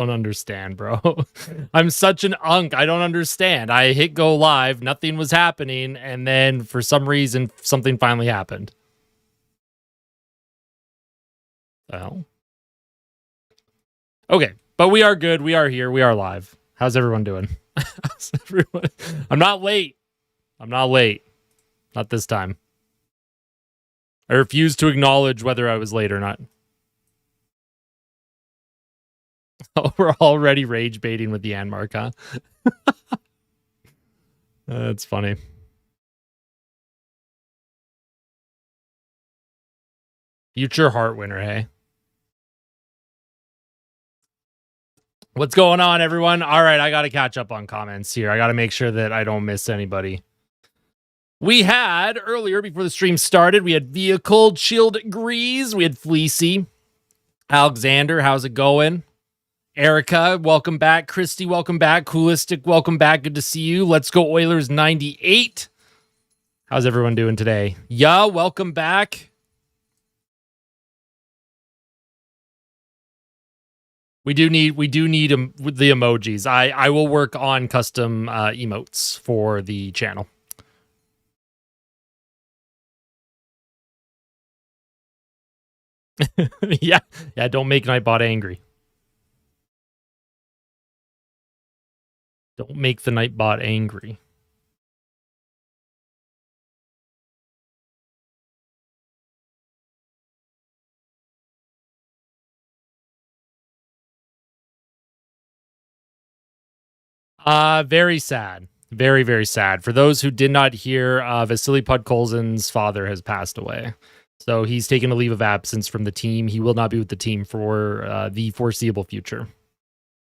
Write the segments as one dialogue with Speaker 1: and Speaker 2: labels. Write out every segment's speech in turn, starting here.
Speaker 1: don't understand, bro. I'm such an unk. I don't understand. I hit go live, nothing was happening, and then for some reason, something finally happened. Well, okay, but we are good. We are here. We are live. How's everyone doing? How's everyone? I'm not late. I'm not late. Not this time. I refuse to acknowledge whether I was late or not. Oh, we're already rage baiting with the Anmark, huh? That's funny. Future heart winner, hey? What's going on, everyone? All right, I got to catch up on comments here. I got to make sure that I don't miss anybody. We had, earlier, before the stream started, we had Vehicle, Chilled Grease, we had Fleecy. Alexander, how's it going? Erica, welcome back. Christy, welcome back. Coolistic, welcome back. Good to see you. Let's go Oilers 98. How's everyone doing today? Yeah, welcome back. We do need the emojis. I will work on custom emotes for the channel. yeah, don't make Nightbot angry. Don't make the Nightbot angry. Very sad. Very, very sad. For those who did not hear, Vasily Podkolzin's father has passed away. So he's taken a leave of absence from the team. He will not be with the team for the foreseeable future.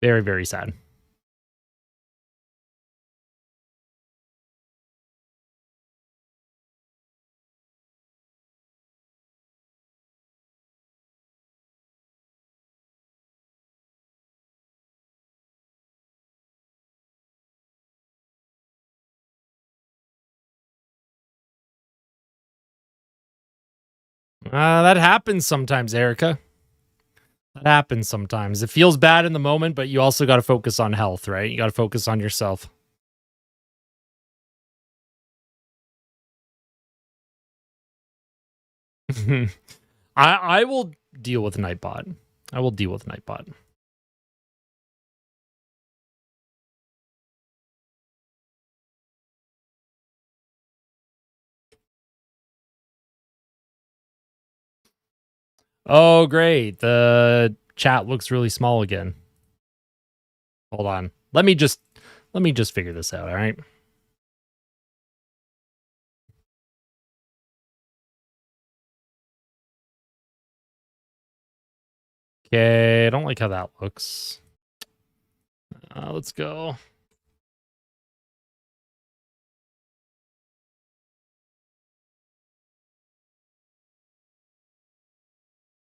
Speaker 1: Very, very sad. That happens sometimes, Erica. That happens sometimes. It feels bad in the moment, but you also got to focus on health, right? You got to focus on yourself. I will deal with Nightbot. I will deal with Nightbot. Oh, great. The chat looks really small again. Hold on. Let me just figure this out, all right? Okay, I don't like how that looks. Let's go.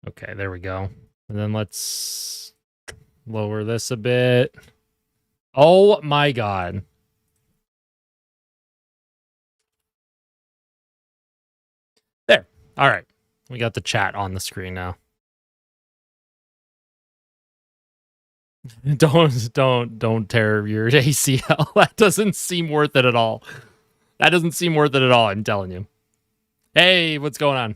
Speaker 1: Okay, there we go. And then let's lower this a bit. Oh my God. There. All right. We got the chat on the screen now. Don't tear your ACL. That doesn't seem worth it at all. That doesn't seem worth it at all, I'm telling you. Hey, what's going on?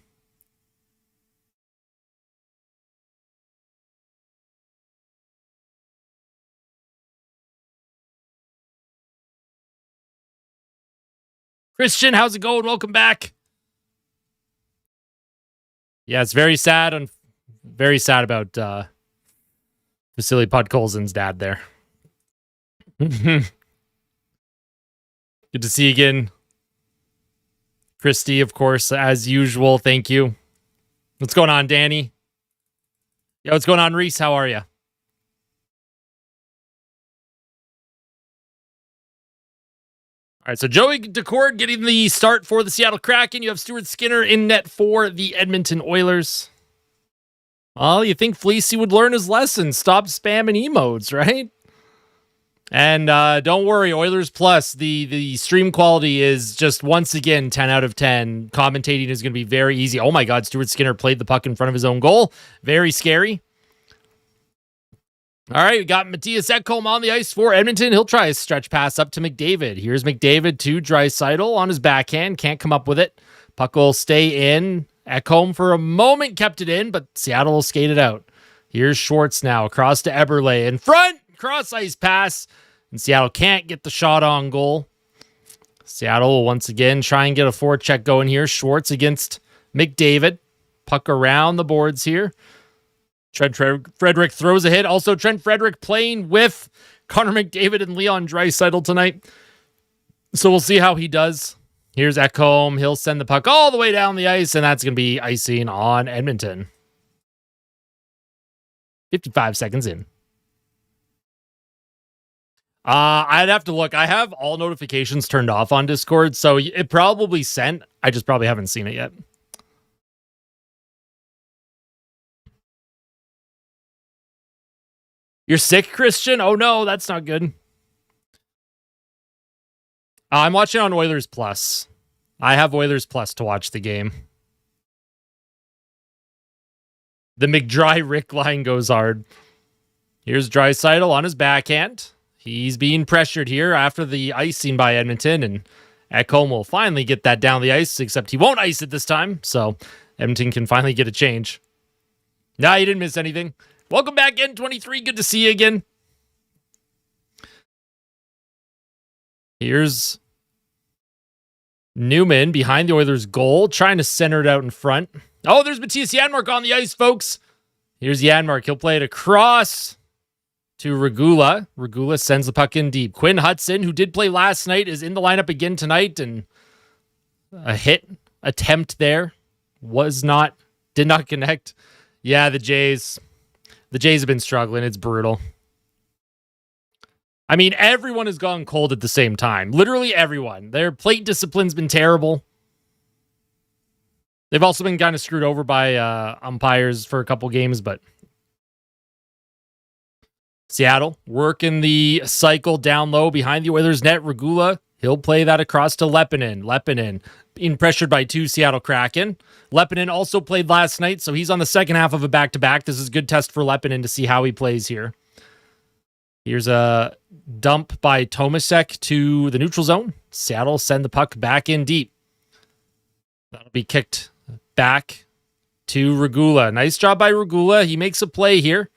Speaker 1: Christian, how's it going? Welcome back. Yeah, it's very sad. I'm very sad about Vasily Podkolzin's dad there. Good to see you again. Christy, of course, as usual. Thank you. What's going on, Danny? Yo, what's going on, Reese? How are you? All right, so Joey Decord getting the start for the Seattle Kraken. You have Stuart Skinner in net for the Edmonton Oilers. Well, you think Fleecy would learn his lesson. Stop spamming emotes, right? And don't worry, Oilers Plus, the stream quality is just once again 10 out of 10. Commentating is going to be very easy. Oh my God, Stuart Skinner played the puck in front of his own goal. Very scary. All right, we got Mattias Ekholm on the ice for Edmonton. He'll try a stretch pass up to McDavid. Here's McDavid to Draisaitl on his backhand. Can't come up with it. Puck will stay in. Ekholm for a moment kept it in, but Seattle will skate it out. Here's Schwartz now across to Eberle. In front, cross ice pass. And Seattle can't get the shot on goal. Seattle will once again try and get a forecheck going here. Schwartz against McDavid. Puck around the boards here. Trent Frederick throws a hit. Also, Trent Frederick playing with Connor McDavid and Leon Draisaitl tonight. So we'll see how he does. Here's Ekholm. He'll send the puck all the way down the ice, and that's going to be icing on Edmonton. 55 seconds in. I'd have to look. I have all notifications turned off on Discord, so it probably sent. I just probably haven't seen it yet. You're sick, Christian? Oh, no, that's not good. I'm watching on Oilers Plus. I have Oilers Plus to watch the game. The McDry Rick line goes hard. Here's Draisaitl on his backhand. He's being pressured here after the icing by Edmonton, and Ekholm will finally get that down the ice, except he won't ice it this time, so Edmonton can finally get a change. Nah, you didn't miss anything. Welcome back, N23. Good to see you again. Here's Newman behind the Oilers' goal, trying to center it out in front. Oh, there's Mattias Janmark on the ice, folks. Here's Janmark. He'll play it across to Regula. Regula sends the puck in deep. Quinn Hudson, who did play last night, is in the lineup again tonight, and a hit attempt there did not connect. Yeah, the Jays have been struggling. It's brutal. I mean, everyone has gone cold at the same time. Literally everyone. Their plate discipline's been terrible. They've also been kind of screwed over by umpires for a couple games, but Seattle working the cycle down low behind the Oilers net. Regula, he'll play that across to Leppinen. Leppinen being pressured by two Seattle Kraken. Leppinen also played last night, so he's on the second half of a back-to-back. This is a good test for Leppinen to see how he plays here. Here's a dump by Tomasek to the neutral zone. Seattle send the puck back in deep. That'll be kicked back to Regula. Nice job by Regula. He makes a play here.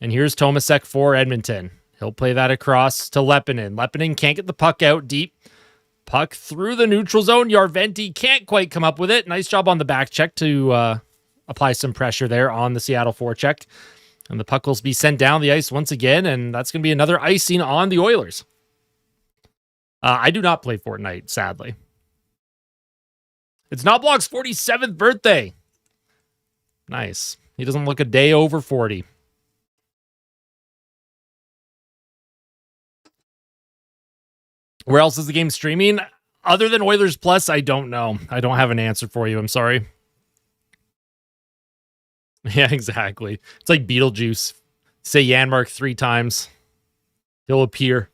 Speaker 1: And here's Tomasek for Edmonton. He'll play that across to Leppinen. Leppinen can't get the puck out deep. Puck through the neutral zone. Järventie can't quite come up with it. Nice job on the back check to apply some pressure there on the Seattle forecheck. And the puck will be sent down the ice once again, and that's going to be another icing on the Oilers. I do not play Fortnite, sadly. It's Knobloch's 47th birthday. Nice. He doesn't look a day over 40. Where else is the game streaming? Other than Oilers Plus, I don't know. I don't have an answer for you. I'm sorry. Yeah, exactly. It's like Beetlejuice. Say Janmark 3 times. He'll appear.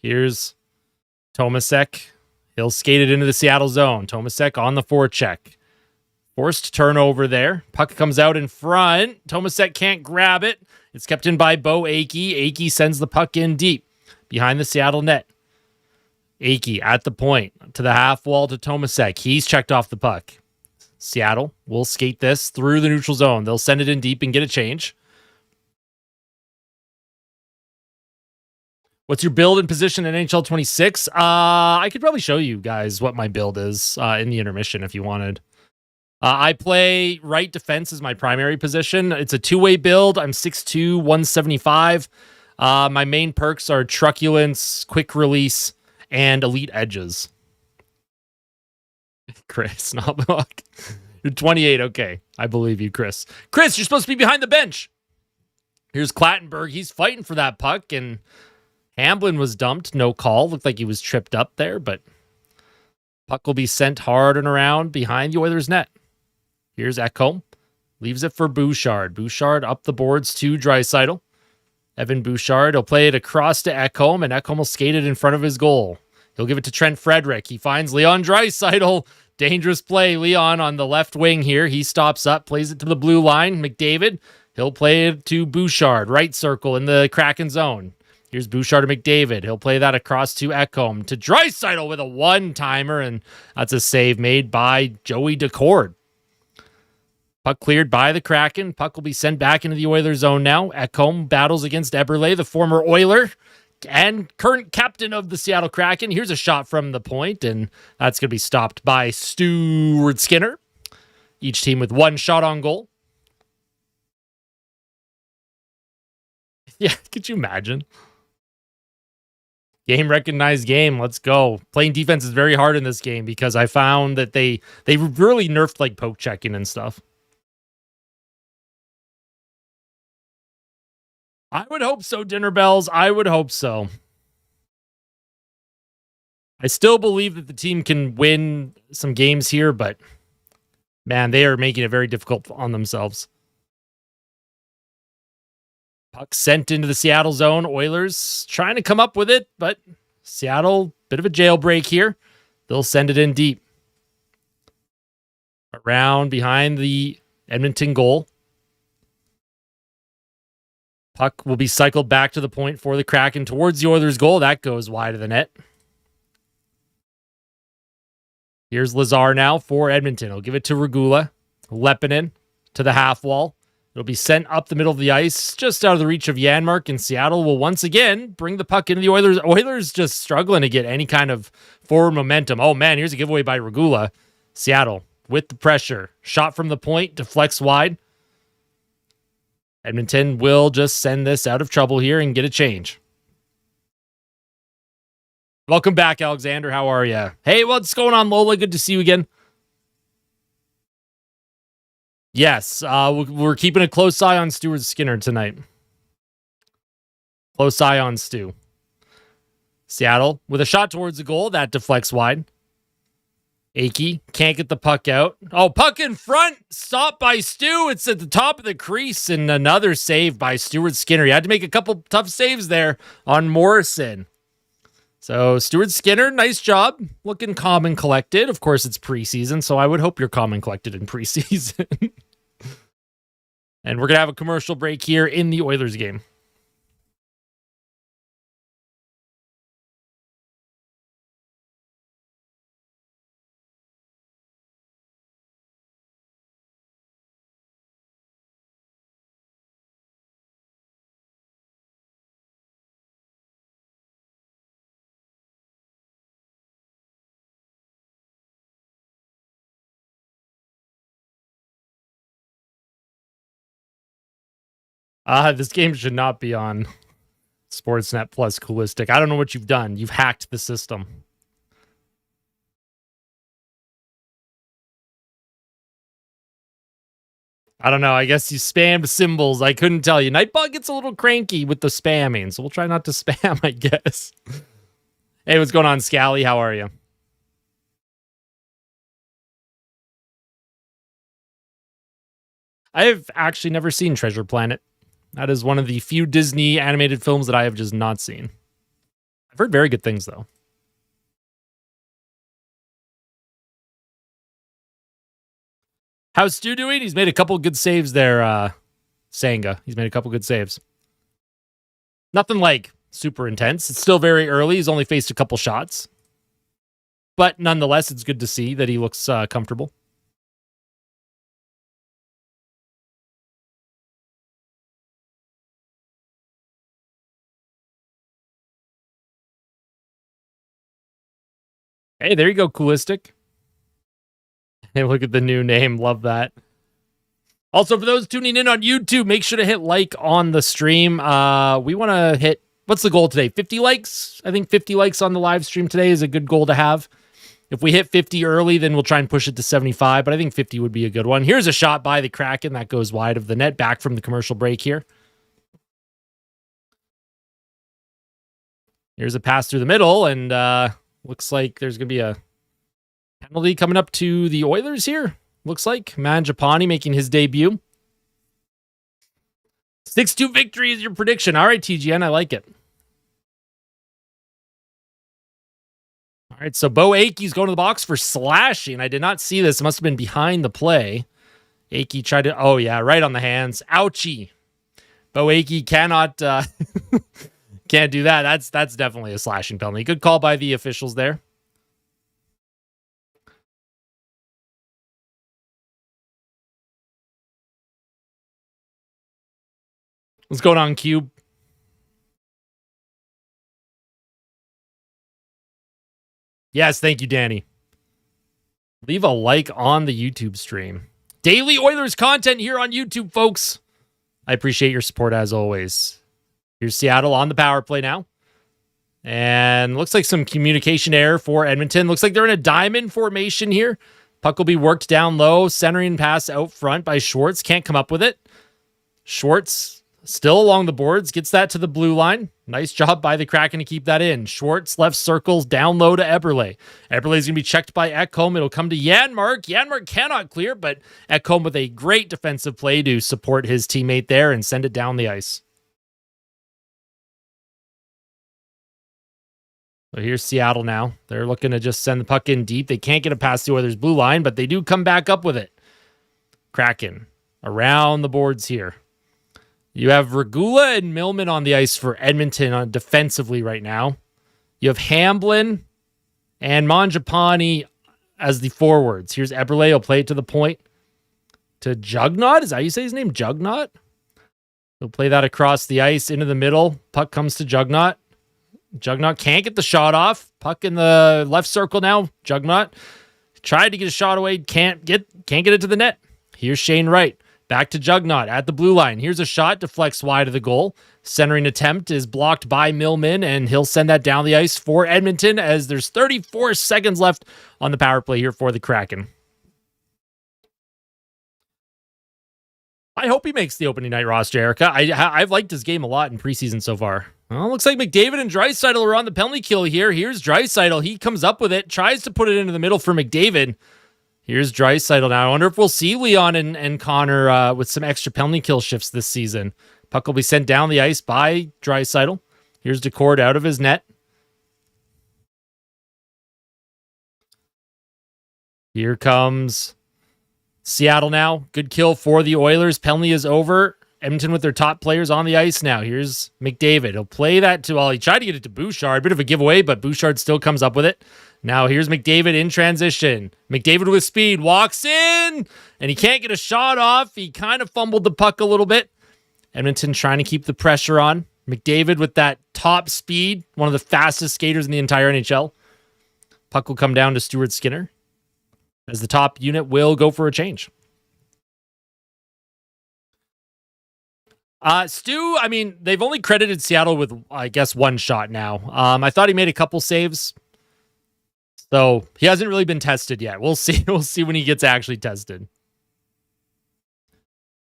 Speaker 1: Here's Tomasek. He'll skate it into the Seattle zone. Tomasek on the forecheck. Forced turnover there. Puck comes out in front. Tomasek can't grab it. It's kept in by Bo Akey. Akey sends the puck in deep behind the Seattle net. Akey at the point to the half wall to Tomasek. He's checked off the puck. Seattle will skate this through the neutral zone. They'll send it in deep and get a change. What's your build and position in NHL 26? I could probably show you guys what my build is in the intermission if you wanted. I play right defense as my primary position. It's a two-way build. I'm 6'2", 175. My main perks are truculence, quick release, and elite edges. Chris, not block. You're 28. Okay. I believe you, Chris. Chris, you're supposed to be behind the bench. Here's Clattenburg. He's fighting for that puck, and Hamblin was dumped. No call. Looked like he was tripped up there, but puck will be sent hard and around behind the Oilers net. Here's Ekholm. Leaves it for Bouchard. Bouchard up the boards to Draisaitl. Evan Bouchard will play it across to Ekholm, and Ekholm will skate it in front of his goal. He'll give it to Trent Frederick. He finds Leon Draisaitl. Dangerous play. Leon on the left wing here. He stops up, plays it to the blue line. McDavid. He'll play it to Bouchard, right circle in the Kraken zone. Here's Bouchard to McDavid. He'll play that across to Ekholm, to Draisaitl with a one-timer, and that's a save made by Joey Decord. Puck cleared by the Kraken. Puck will be sent back into the Oilers zone now. Ekholm battles against Eberle, the former Oiler and current captain of the Seattle Kraken. Here's a shot from the point, and that's going to be stopped by Stuart Skinner. Each team with one shot on goal. Yeah, could you imagine? Game recognized game. Let's go. Playing defense is very hard in this game because I found that they really nerfed like poke checking and stuff. I would hope so, Dinner Bells. I would hope so. I still believe that the team can win some games here, but man, they are making it very difficult on themselves. Puck sent into the Seattle zone. Oilers trying to come up with it, but Seattle, bit of a jailbreak here. They'll send it in deep. Around behind the Edmonton goal. Puck will be cycled back to the point for the Kraken towards the Oilers goal. That goes wide of the net. Here's Lazar now for Edmonton. He'll give it to Regula. Lepinen to the half wall. It'll be sent up the middle of the ice, just out of the reach of Janmark, and Seattle will once again bring the puck into the Oilers. Oilers just struggling to get any kind of forward momentum. Oh man, here's a giveaway by Regula. Seattle with the pressure. Shot from the point, deflects wide. Edmonton will just send this out of trouble here and get a change. Welcome back, Alexander. How are you? Hey, what's going on, Lola? Good to see you again. Yes, we're keeping a close eye on Stuart Skinner tonight. Close eye on Stu. Seattle with a shot towards the goal. That deflects wide. Akey can't get the puck out. Oh, puck in front. Stopped by Stu. It's at the top of the crease, and another save by Stuart Skinner. He had to make a couple tough saves there on Morrison. So Stuart Skinner, nice job. Looking calm and collected. Of course, it's preseason, so I would hope you're calm and collected in preseason. And we're going to have a commercial break here in the Oilers game. This game should not be on Sportsnet Plus Coolistic. I don't know what you've done. You've hacked the system. I don't know. I guess you spammed symbols. I couldn't tell you. Nightbug gets a little cranky with the spamming, so we'll try not to spam, I guess. Hey, what's going on, Scally? How are you? I have actually never seen Treasure Planet. That is one of the few Disney animated films that I have just not seen. I've heard very good things, though. How's Stu doing? He's made a couple good saves there, Sanga. He's made a couple good saves. Nothing like super intense. It's still very early. He's only faced a couple shots. But nonetheless, it's good to see that he looks comfortable. Hey, there you go, Coolistic. Hey, look at the new name. Love that. Also, for those tuning in on YouTube, make sure to hit like on the stream. We want to hit, what's the goal today? 50 likes? I think 50 likes on the live stream today is a good goal to have. If we hit 50 early, then we'll try and push it to 75, but I think 50 would be a good one. Here's a shot by the Kraken that goes wide of the net, back from the commercial break here. Here's a pass through the middle, and looks like there's going to be a penalty coming up to the Oilers here. Looks like Mangiapane making his debut. 6-2 victory is your prediction. All right, TGN, I like it. All right, so Bo Akey's going to the box for slashing. I did not see this. It must have been behind the play. Akey tried to, oh yeah, right on the hands. Ouchie. Bo Akey cannot, can't do that. That's definitely a slashing penalty. Good call by the officials there. What's going on, Cube? Yes, thank you, Danny. Leave a like on the YouTube stream. Daily Oilers content here on YouTube, folks. I appreciate your support as always. Here's Seattle on the power play now. And looks like some communication error for Edmonton. Looks like they're in a diamond formation here. Puck will be worked down low. Centering pass out front by Schwartz. Can't come up with it. Schwartz still along the boards. Gets that to the blue line. Nice job by the Kraken to keep that in. Schwartz left circles down low to Eberle. Eberle is going to be checked by Ekholm. It'll come to Janmark. Janmark cannot clear, but Ekholm with a great defensive play to support his teammate there and send it down the ice. So here's Seattle now. They're looking to just send the puck in deep. They can't get it past the Oilers' blue line, but they do come back up with it. Kraken around the boards here. You have Regula and Millman on the ice for Edmonton defensively right now. You have Hamblin and Mangiapane as the forwards. Here's Eberle. He'll play it to the point to Jugnaught. Is that how you say his name? Jugnaught? He'll play that across the ice into the middle. Puck comes to Jugnaught. Jugnaught can't get the shot off. Puck in the left circle now. Jugnaught tried to get a shot away. Can't get it to the net. Here's Shane Wright. Back to Jugnaught at the blue line. Here's a shot. Deflects wide of the goal. Centering attempt is blocked by Millman, and he'll send that down the ice for Edmonton as there's 34 seconds left on the power play here for the Kraken. I hope he makes the opening night roster, Erica. I've liked his game a lot in preseason so far. Well, looks like McDavid and Draisaitl are on the penalty kill here. Here's Draisaitl. He comes up with it, tries to put it into the middle for McDavid. Here's Draisaitl now. I wonder if we'll see Leon and Connor with some extra penalty kill shifts this season. Puck will be sent down the ice by Draisaitl. Here's Decord out of his net. Here comes Seattle now. Good kill for the Oilers. Penalty is over. Edmonton with their top players on the ice now. Here's McDavid. He'll play that to, well, he tried to get it to Bouchard. Bit of a giveaway, but Bouchard still comes up with it. Now here's McDavid in transition. McDavid with speed walks in, and he can't get a shot off. He kind of fumbled the puck a little bit. Edmonton trying to keep the pressure on. McDavid with that top speed, one of the fastest skaters in the entire NHL. Puck will come down to Stuart Skinner as the top unit will go for a change. Stu, I mean, they've only credited Seattle with, I guess, one shot now. I thought he made a couple saves. So he hasn't really been tested yet. We'll see. We'll see when he gets actually tested.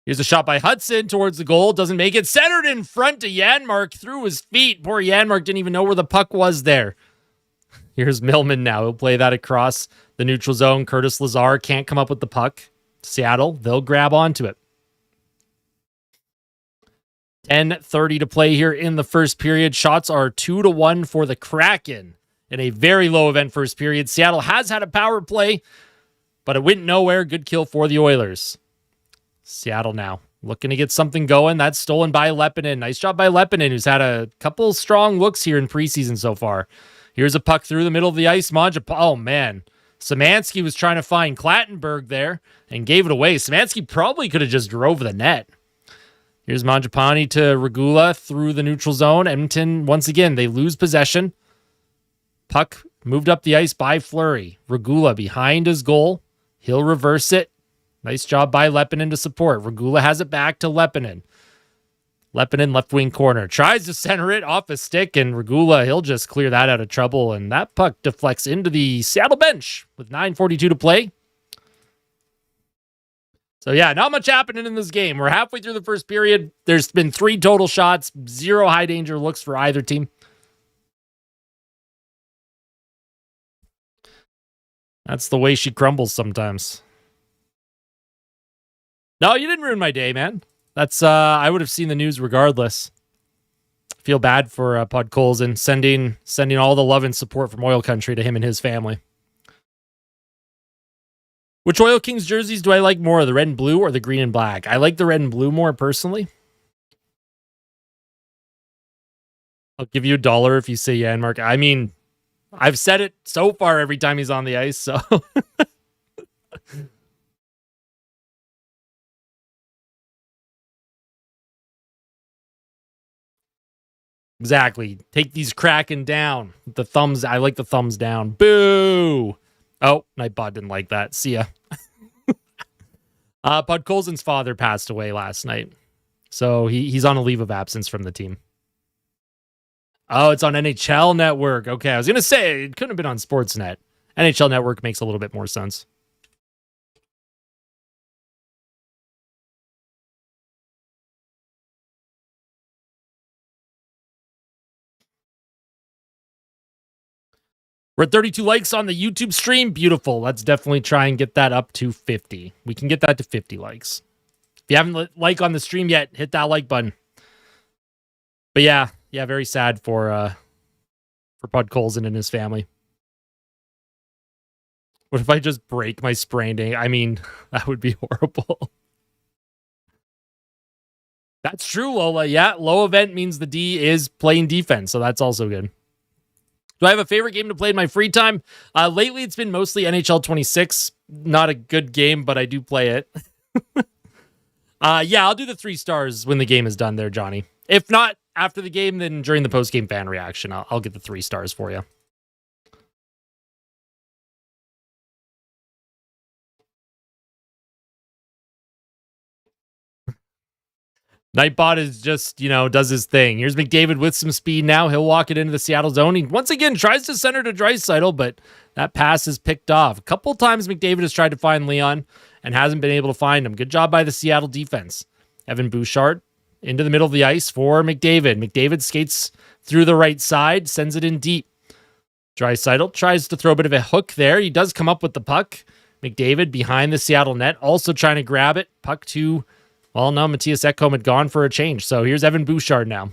Speaker 1: Here's a shot by Hudson towards the goal. Doesn't make it. Centered in front to Janmark through his feet. Poor Janmark didn't even know where the puck was there. Here's Millman now. He'll play that across the neutral zone. Curtis Lazar can't come up with the puck. Seattle, they'll grab onto it. 10:30 to play here in the first period. Shots are 2-1 for the Kraken in a very low event first period. Seattle has had a power play, but it went nowhere. Good kill for the Oilers. Seattle now looking to get something going. That's stolen by Leppinen. Nice job by Leppinen, who's had a couple strong looks here in preseason so far. Here's a puck through the middle of the ice. Oh, man. Szymanski was trying to find Clattenburg there and gave it away. Szymanski probably could have just drove the net. Here's Mangiapane to Regula through the neutral zone. Edmonton, once again, they lose possession. Puck moved up the ice by Fleury. Regula behind his goal. He'll reverse it. Nice job by Leppinen to support. Regula has it back to Leppinen. Leppinen, left wing corner. Tries to center it off a stick, and Regula, he'll just clear that out of trouble. And that puck deflects into the Seattle bench with 9:42 to play. So yeah, not much happening in this game. We're halfway through the first period. There's been 3 total shots, 0 high danger looks for either team. That's the way she crumbles sometimes. No, you didn't ruin my day, man. That's I would have seen the news regardless. Feel bad for Pud Coles and sending all the love and support from Oil Country to him and his family. Which Oil Kings jerseys do I like more, the red and blue or the green and black? I like the red and blue more personally. I'll give you $1 if you say Janmark. I mean, I've said it so far every time he's on the ice, so... Exactly. Take these Kraken down. The thumbs. I like the thumbs down. Boo. Oh, Nightbot didn't like that. See ya. Bud Colson's father passed away last night. So he's on a leave of absence from the team. Oh, it's on NHL Network. Okay, I was going to say it couldn't have been on Sportsnet. NHL Network makes a little bit more sense. We're at 32 likes on the YouTube stream. Beautiful. Let's definitely try and get that up to 50. We can get that to 50 likes. If you haven't like on the stream yet, hit that like button. But yeah, very sad for Bud Colson and his family. What if I just break my sprained ankle? I mean, that would be horrible. That's true, Lola. Yeah, low event means the D is playing defense, so that's also good. Do I have a favorite game to play in my free time? Lately, it's been mostly NHL 26. Not a good game, but I do play it. Yeah, I'll do the 3 stars when the game is done there, Johnny. If not after the game, then during the post-game fan reaction, I'll get the 3 stars for you. Nightbot is just, does his thing. Here's McDavid with some speed now. He'll walk it into the Seattle zone. He once again tries to center to Draisaitl, but that pass is picked off. A couple times McDavid has tried to find Leon and hasn't been able to find him. Good job by the Seattle defense. Evan Bouchard into the middle of the ice for McDavid. McDavid skates through the right side, sends it in deep. Draisaitl tries to throw a bit of a hook there. He does come up with the puck. McDavid behind the Seattle net, also trying to grab it. Puck to... Well, no, Matthias Ekholm had gone for a change. So here's Evan Bouchard now.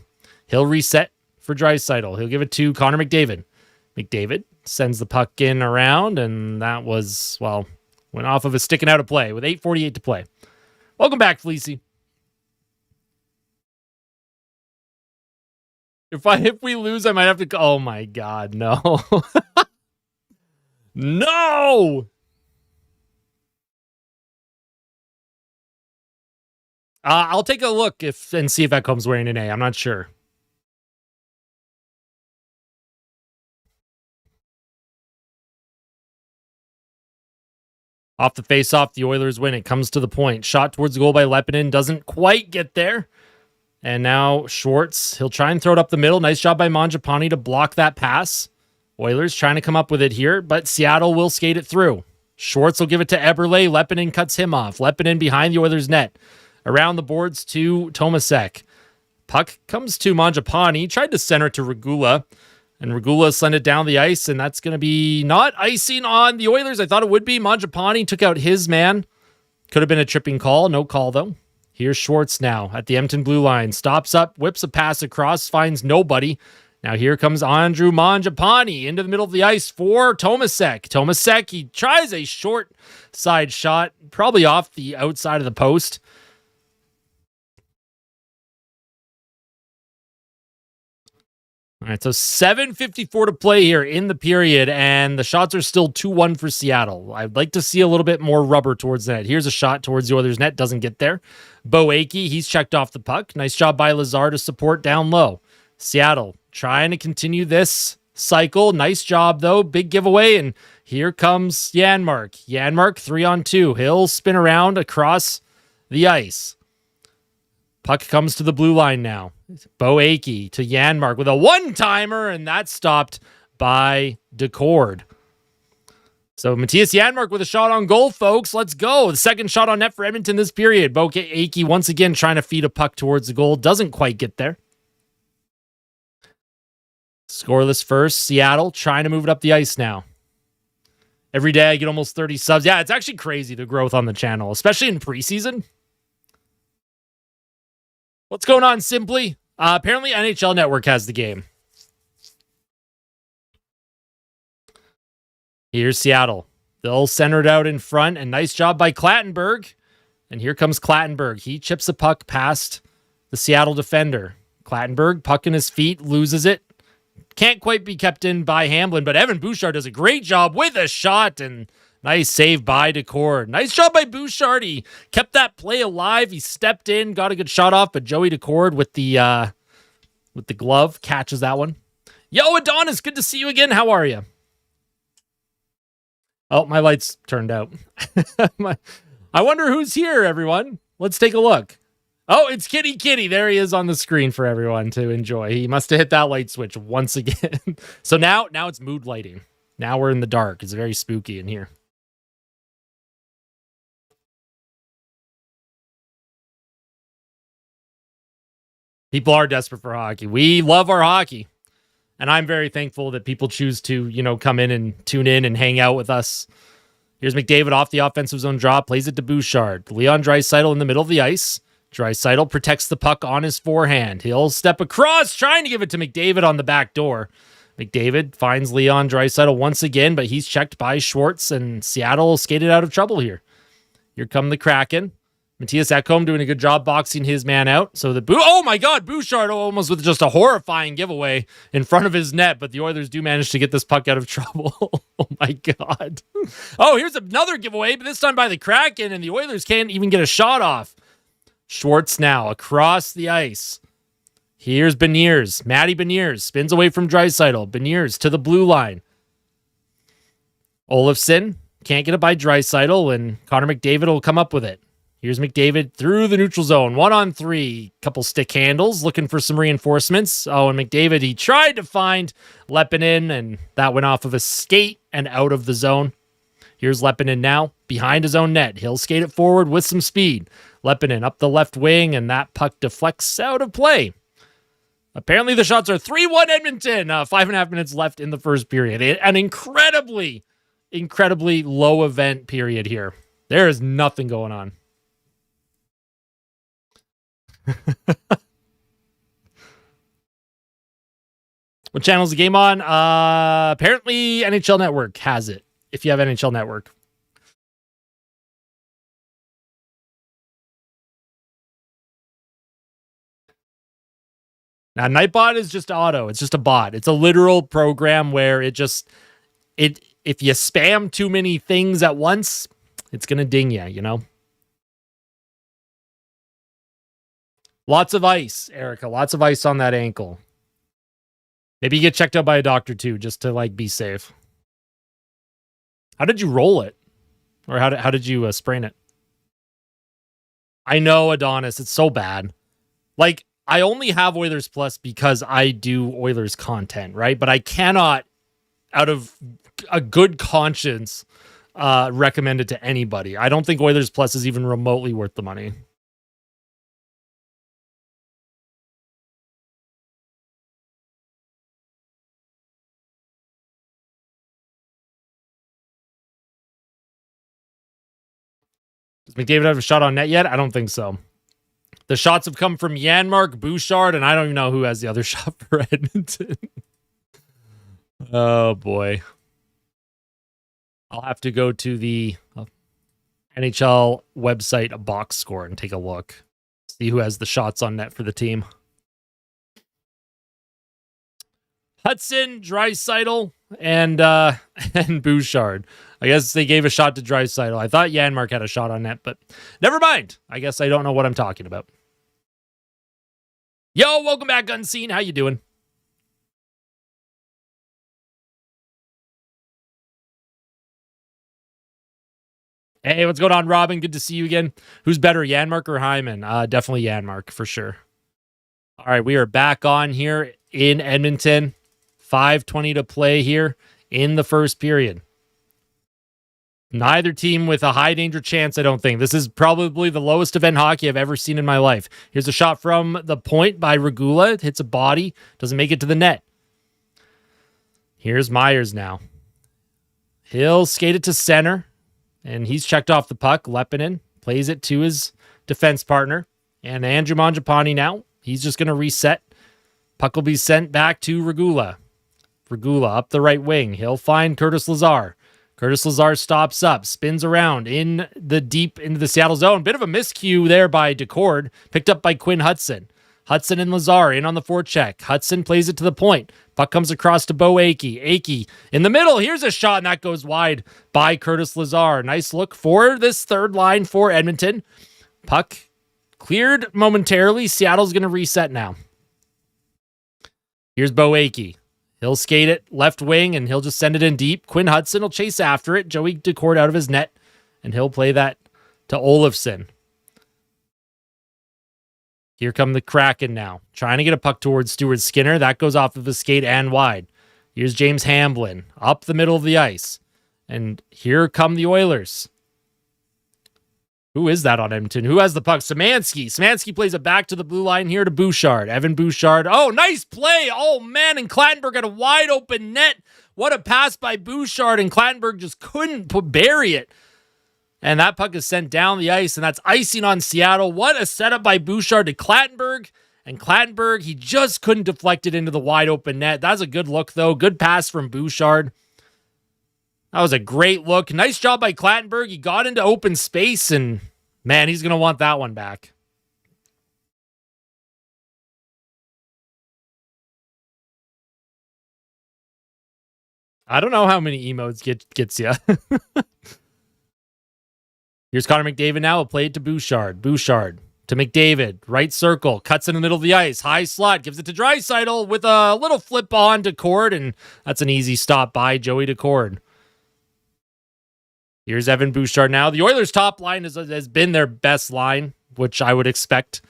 Speaker 1: He'll reset for Draisaitl. He'll give it to Connor McDavid. McDavid sends the puck in around, and that was, went off of a sticking out of play with 8:48 to play. Welcome back, Fleecy. If we lose, I might have to... Oh, my God, no. No! I'll take a look and see if Ekholm's wearing an A. I'm not sure. Off the face-off, the Oilers win. It comes to the point. Shot towards the goal by Lepinen. Doesn't quite get there. And now Schwartz, he'll try and throw it up the middle. Nice job by Mangiapane to block that pass. Oilers trying to come up with it here, but Seattle will skate it through. Schwartz will give it to Eberle. Lepinen cuts him off. Lepinen behind the Oilers' net. Around the boards to Tomasek. Puck comes to Mangiapane. He tried to center it to Regula, and Regula sent it down the ice, and that's going to be not icing on the Oilers. I thought it would be. Mangiapane took out his man. Could have been a tripping call. No call, though. Here's Schwartz now at the Edmonton blue line. Stops up, whips a pass across, finds nobody. Now here comes Andrew Mangiapane into the middle of the ice for Tomasek. Tomasek, he tries a short side shot, probably off the outside of the post. All right, so 7:54 to play here in the period, and the shots are still 2-1 for Seattle. I'd like to see a little bit more rubber towards the net. Here's a shot towards the Oilers' net. Doesn't get there. Bo Akey, he's checked off the puck. Nice job by Lazar to support down low. Seattle trying to continue this cycle. Nice job, though. Big giveaway, and here comes Janmark. Janmark, 3-on-2. He'll spin around across the ice. Puck comes to the blue line now. Bo Akey to Janmark with a one-timer, and that's stopped by Decord. So Matthias Janmark with a shot on goal, folks. Let's go. The second shot on net for Edmonton this period. Bo Akey once again trying to feed a puck towards the goal. Doesn't quite get there. Scoreless first. Seattle trying to move it up the ice now. Every day I get almost 30 subs. Yeah, it's actually crazy, the growth on the channel, especially in preseason. What's going on, Simply? Apparently NHL Network has the game. Here's Seattle. They'll center it out in front, and nice job by Clattenburg. And here comes Clattenburg. He chips a puck past the Seattle defender. Clattenburg, puck in his feet, loses it. Can't quite be kept in by Hamblin, but Evan Bouchard does a great job with a shot, and nice save by Decord. Nice job by Bouchard. He kept that play alive. He stepped in, got a good shot off, but Joey Decord with the glove catches that one. Yo, Adonis, good to see you again. How are you? Oh, my lights turned out. I wonder who's here, everyone. Let's take a look. Oh, it's Kitty Kitty. There he is on the screen for everyone to enjoy. He must have hit that light switch once again. So now it's mood lighting. Now we're in the dark. It's very spooky in here. People are desperate for hockey. We love our hockey. And I'm very thankful that people choose to, come in and tune in and hang out with us. Here's McDavid off the offensive zone draw, plays it to Bouchard. Leon Draisaitl in the middle of the ice. Draisaitl protects the puck on his forehand. He'll step across, trying to give it to McDavid on the back door. McDavid finds Leon Draisaitl once again, but he's checked by Schwartz, and Seattle skated out of trouble here. Here come the Kraken. Matthias Ekholm doing a good job boxing his man out. So oh my God, Bouchard almost with just a horrifying giveaway in front of his net, but the Oilers do manage to get this puck out of trouble. Oh my God. Oh, here's another giveaway, but this time by the Kraken, and the Oilers can't even get a shot off. Schwartz now across the ice. Here's Beniers. Matty Beniers spins away from Draisaitl. Beniers to the blue line. Olofsson can't get it by Draisaitl, and Connor McDavid will come up with it. Here's McDavid through the neutral zone. 1-on-3. Couple stick handles, looking for some reinforcements. Oh, and McDavid, he tried to find Lepinin, and that went off of a skate and out of the zone. Here's Lepinin now, behind his own net. He'll skate it forward with some speed. Lepinin up the left wing, and that puck deflects out of play. Apparently the shots are 3-1 Edmonton. 5.5 minutes left in the first period. An incredibly low event period here. There is nothing going on. What channel is the game on? Apparently NHL Network has it, if you have NHL Network. Now, Nightbot is just auto. It's just a bot. It's a literal program where if you spam too many things at once, it's going to ding you, Lots of ice, Erica. Lots of ice on that ankle. Maybe you get checked out by a doctor too, just to be safe. How did you roll it? Or how did you sprain it? I know, Adonis. It's so bad. I only have Oilers Plus because I do Oilers content, right? But I cannot, out of a good conscience, recommend it to anybody. I don't think Oilers Plus is even remotely worth the money. Does McDavid have a shot on net yet? I don't think so. The shots have come from Janmark, Bouchard, and I don't even know who has the other shot for Edmonton. Oh, boy. I'll have to go to the NHL website box score and take a look. See who has the shots on net for the team. Hudson, Draisaitl, and Bouchard. I guess they gave a shot to Draisaitl. I thought Janmark had a shot on net, but never mind. I guess I don't know what I'm talking about. Yo, welcome back, Unseen. How you doing? Hey, what's going on, Robin? Good to see you again. Who's better, Janmark or Hyman? Definitely Janmark, for sure. All right, we are back on here in Edmonton. 5:20 to play here in the first period. Neither team with a high danger chance, I don't think. This is probably the lowest event hockey I've ever seen in my life. Here's a shot from the point by Regula. It hits a body. Doesn't make it to the net. Here's Myers now. He'll skate it to center. And he's checked off the puck. Lepinin plays it to his defense partner. And Andrew Mangiapane now. He's just going to reset. Puck will be sent back to Regula. Regula up the right wing. He'll find Curtis Lazar. Curtis Lazar stops up, spins around in the deep into the Seattle zone. Bit of a miscue there by Decord, picked up by Quinn Hudson. Hudson and Lazar in on the forecheck. Hudson plays it to the point. Puck comes across to Bo Akey. Akey in the middle. Here's a shot, and that goes wide by Curtis Lazar. Nice look for this third line for Edmonton. Puck cleared momentarily. Seattle's going to reset now. Here's Bo Akey. He'll skate it left wing, and he'll just send it in deep. Quinn Hudson will chase after it. Joey Decord out of his net, and he'll play that to Olofsson. Here come the Kraken now, trying to get a puck towards Stuart Skinner. That goes off of his skate and wide. Here's James Hamblin up the middle of the ice. And here come the Oilers. Who is that on Edmonton? Who has the puck? Szymanski. Szymanski plays it back to the blue line here to Bouchard. Evan Bouchard. Oh, nice play. Oh, man. And Clattenburg had a wide open net. What a pass by Bouchard. And Clattenburg just couldn't bury it. And that puck is sent down the ice, and that's icing on Seattle. What a setup by Bouchard to Clattenburg. And Clattenburg, he just couldn't deflect it into the wide open net. That's a good look, though. Good pass from Bouchard. That was a great look. Nice job by Clattenburg. He got into open space, and man, he's going to want that one back. I don't know how many emotes gets you. Here's Connor McDavid now. He'll play it to Bouchard. Bouchard to McDavid. Right circle. Cuts in the middle of the ice. High slot. Gives it to Draisaitl with a little flip on to Cord. And that's an easy stop by Joey Decord. Here's Evan Bouchard now. The Oilers' top line has been their best line, which I would expect.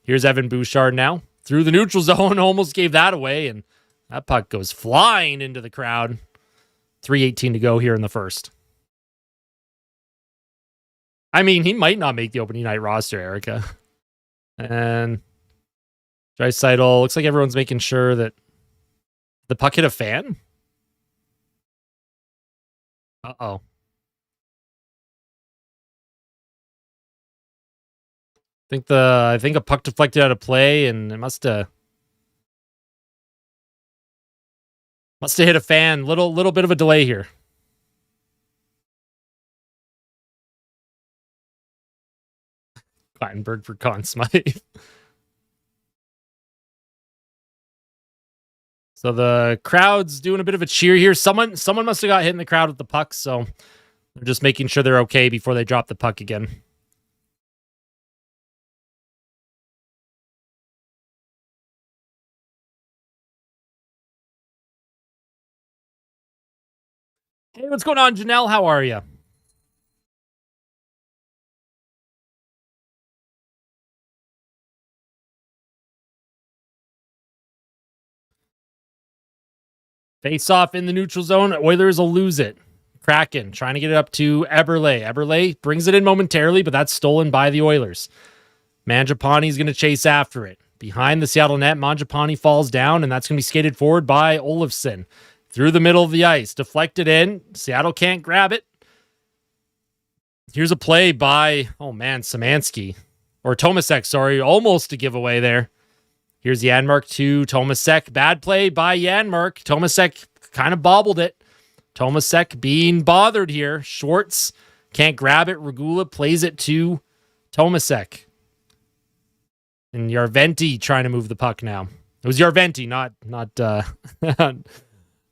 Speaker 1: Here's Evan Bouchard now. Through the neutral zone. Almost gave that away. And that puck goes flying into the crowd. 3:18 to go here in the first. I mean, he might not make the opening night roster, Erica. And Draisaitl, looks like everyone's making sure that the puck hit a fan. Uh-oh. I think a puck deflected out of play, and it must have hit a fan. Little bit of a delay here. Clattenburg for Conn Smythe. So the crowd's doing a bit of a cheer here. Someone must have got hit in the crowd with the puck, so they're just making sure they're okay before they drop the puck again. Hey, what's going on, Janelle? How are you? Face off in the neutral zone. Oilers will lose it. Kraken trying to get it up to Eberle. Eberle brings it in momentarily, but that's stolen by the Oilers. Mangiapane is going to chase after it. Behind the Seattle net, Mangiapane falls down, and that's going to be skated forward by Olofsson. Through the middle of the ice. Deflected in. Seattle can't grab it. Here's a play by, Szymanski. Or Tomasek, sorry. Almost a giveaway there. Here's Janmark to Tomasek. Bad play by Janmark. Tomasek kind of bobbled it. Tomasek being bothered here. Schwartz can't grab it. Regula plays it to Tomasek. And Järventie trying to move the puck now. It was Järventie, not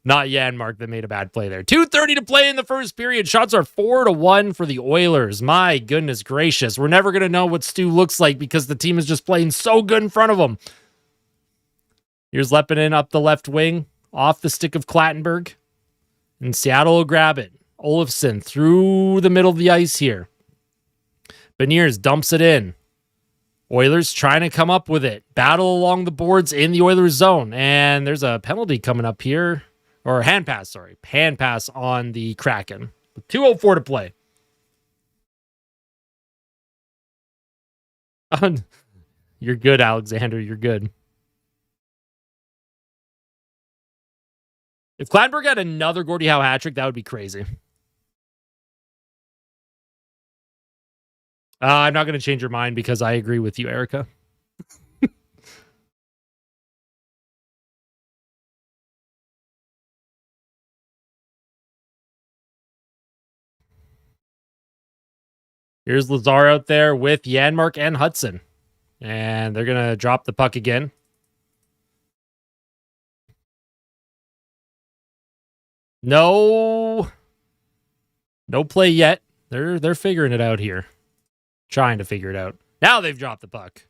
Speaker 1: Janmark that made a bad play there. 2:30 to play in the first period. Shots are 4-1 for the Oilers. My goodness gracious. We're never going to know what Stu looks like because the team is just playing so good in front of him. Here's Leppinen up the left wing, off the stick of Clattenburg. And Seattle will grab it. Olofsson through the middle of the ice here. Beniers dumps it in. Oilers trying to come up with it. Battle along the boards in the Oilers zone. And there's a penalty coming up here. Or hand pass, sorry. Hand pass on the Kraken. 2:04 to play. You're good, Alexander. You're good. If Clattenburg had another Gordie Howe hat trick, that would be crazy. I'm not going to change your mind because I agree with you, Erica. Here's Lazar out there with Janmark and Hudson. And they're going to drop the puck again. No play yet. They're figuring it out here. Trying to figure it out. Now they've dropped the puck.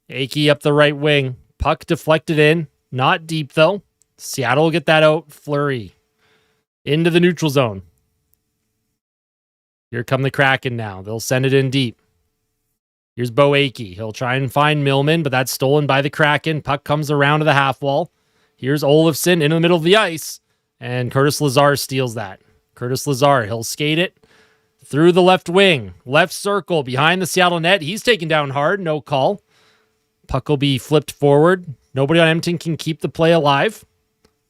Speaker 1: Akey up the right wing. Puck deflected in. Not deep, though. Seattle will get that out. Fleury. Into the neutral zone. Here come the Kraken now. They'll send it in deep. Here's Bo Akey. He'll try and find Millman, but that's stolen by the Kraken. Puck comes around to the half wall. Here's Olofsson in the middle of the ice. And Curtis Lazar steals that. Curtis Lazar, he'll skate it through the left wing. Left circle behind the Seattle net. He's taken down hard. No call. Puck will be flipped forward. Nobody on Edmonton can keep the play alive.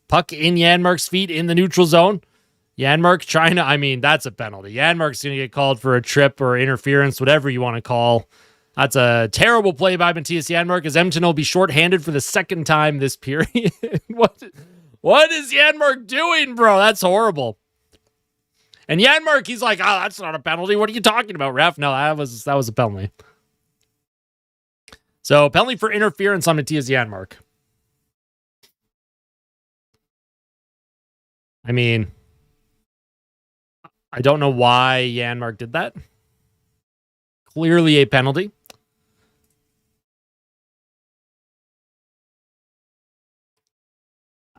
Speaker 1: Puck in Janmark's feet in the neutral zone. Janmark trying to, that's a penalty. Janmark's going to get called for a trip or interference, whatever you want to call. That's a terrible play by Matthias Janmark, as Edmonton will be shorthanded for the second time this period. What is Janmark doing, bro? That's horrible. And Janmark, he's like, that's not a penalty. What are you talking about, ref? No, that was a penalty. So, penalty for interference on Matthias Janmark. I don't know why Janmark did that. Clearly a penalty.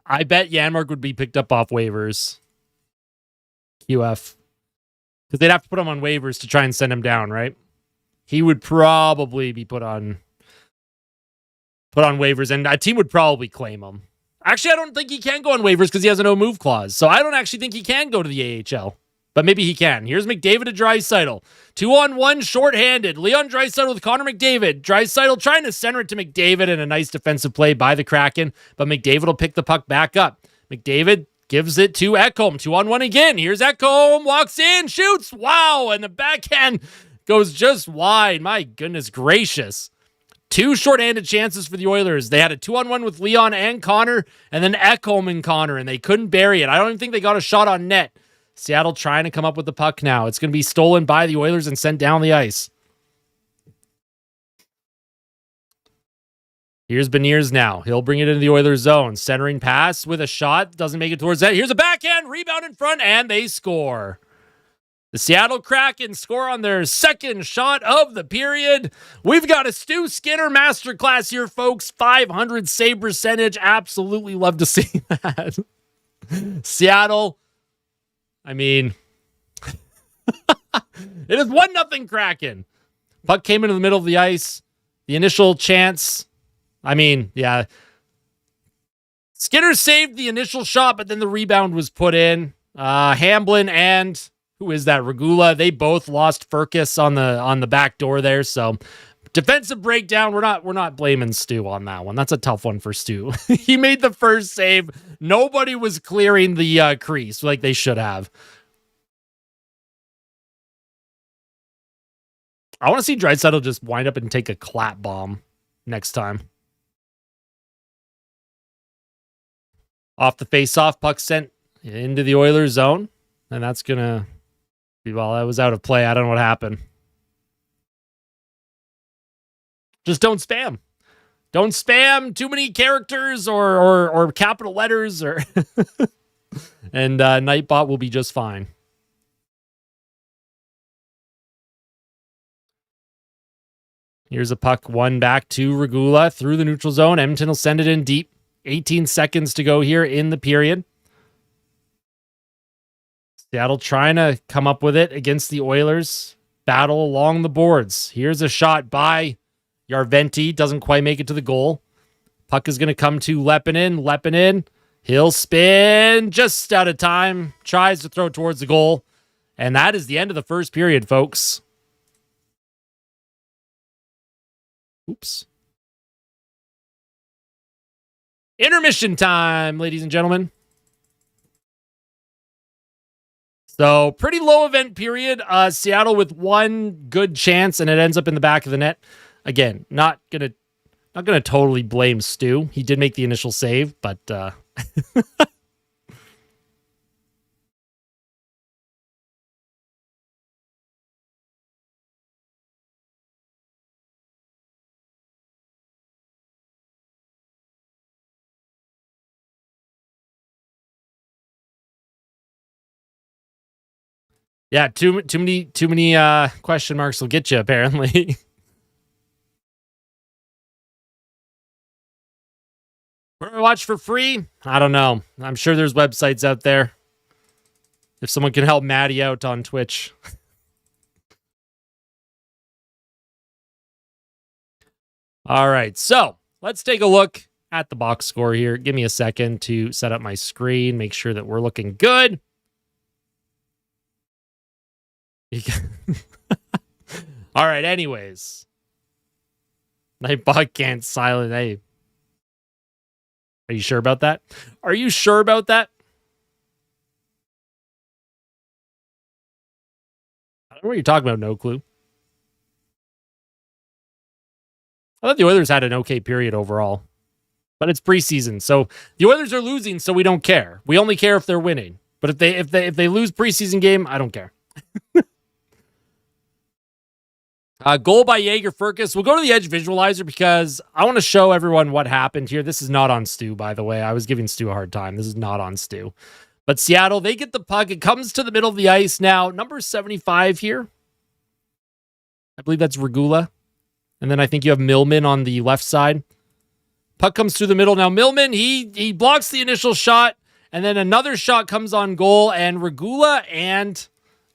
Speaker 1: I bet Janmark would be picked up off waivers. QF. Because they'd have to put him on waivers to try and send him down, right? He would probably be put on waivers, and a team would probably claim him. Actually, I don't think he can go on waivers because he has a no-move clause. So I don't actually think he can go to the AHL. But maybe he can. Here's McDavid to Draisaitl. 2-on-1, shorthanded. Leon Draisaitl with Connor McDavid. Draisaitl trying to center it to McDavid, and a nice defensive play by the Kraken. But McDavid will pick the puck back up. McDavid gives it to Ekholm. 2-on-1 again. Here's Ekholm. Walks in. Shoots. Wow. And the backhand goes just wide. My goodness gracious. 2 shorthanded chances for the Oilers. They had a 2-on-1 with Leon and Connor, and then Ekholm and Connor, and they couldn't bury it. I don't even think they got a shot on net. Seattle trying to come up with the puck now. It's going to be stolen by the Oilers and sent down the ice. Here's Beniers now. He'll bring it into the Oilers zone. Centering pass with a shot. Doesn't make it towards that. Here's a backhand. Rebound in front, and they score. The Seattle Kraken score on their second shot of the period. We've got a Stuart Skinner masterclass here, folks. 500 save percentage. Absolutely love to see that. Seattle. It is 1-0 Kraken. Puck came into the middle of the ice. The initial chance. Skinner saved the initial shot, but then the rebound was put in. Hamblin and who is that? Regula. They both lost Furcus on the back door there. So defensive breakdown. We're not blaming Stu on that one. That's a tough one for Stu. He made the first save. Nobody was clearing the crease like they should have. I want to see Draisaitl just wind up and take a clap bomb next time. Off the face-off, puck sent into the Oilers zone. And that's going to be, well, that was out of play. I don't know what happened. Just don't spam. Don't spam too many characters or capital letters or and Nightbot will be just fine. Here's a puck, one back to Regula through the neutral zone. Edmonton will send it in deep. 18 seconds to go here in the period. Seattle trying to come up with it against the Oilers. Battle along the boards. Here's a shot by Järventie. Doesn't quite make it to the goal. Puck is going to come to Lepinen. Lepinen. He'll spin just out of time. Tries to throw it towards the goal. And that is the end of the first period, folks. Oops. Intermission time, ladies and gentlemen. So, pretty low event period. Seattle with one good chance, and it ends up in the back of the net. Again, not gonna totally blame Stu. He did make the initial save, but Yeah, too many question marks will get you, apparently. Where do I watch for free? I don't know. I'm sure there's websites out there. If someone can help Maddie out on Twitch. All right, so let's take a look at the box score here. Give me a second to set up my screen, make sure that we're looking good. All right, anyways. Nightbot can't silent. Hey. Are you sure about that? Are you sure about that? I don't know what you're talking about, no clue. I thought the Oilers had an okay period overall. But it's preseason, so the Oilers are losing, so we don't care. We only care if they're winning. But if they lose preseason game, I don't care. Goal by Jaeger Furcus. We'll go to the Edge Visualizer because I want to show everyone what happened here. This is not on Stu, by the way. I was giving Stu a hard time. This is not on Stu. But Seattle, they get the puck. It comes to the middle of the ice now. Number 75 here. I believe that's Regula. And then I think you have Millman on the left side. Puck comes through the middle. Now, Millman, he blocks the initial shot. And then another shot comes on goal. And Regula and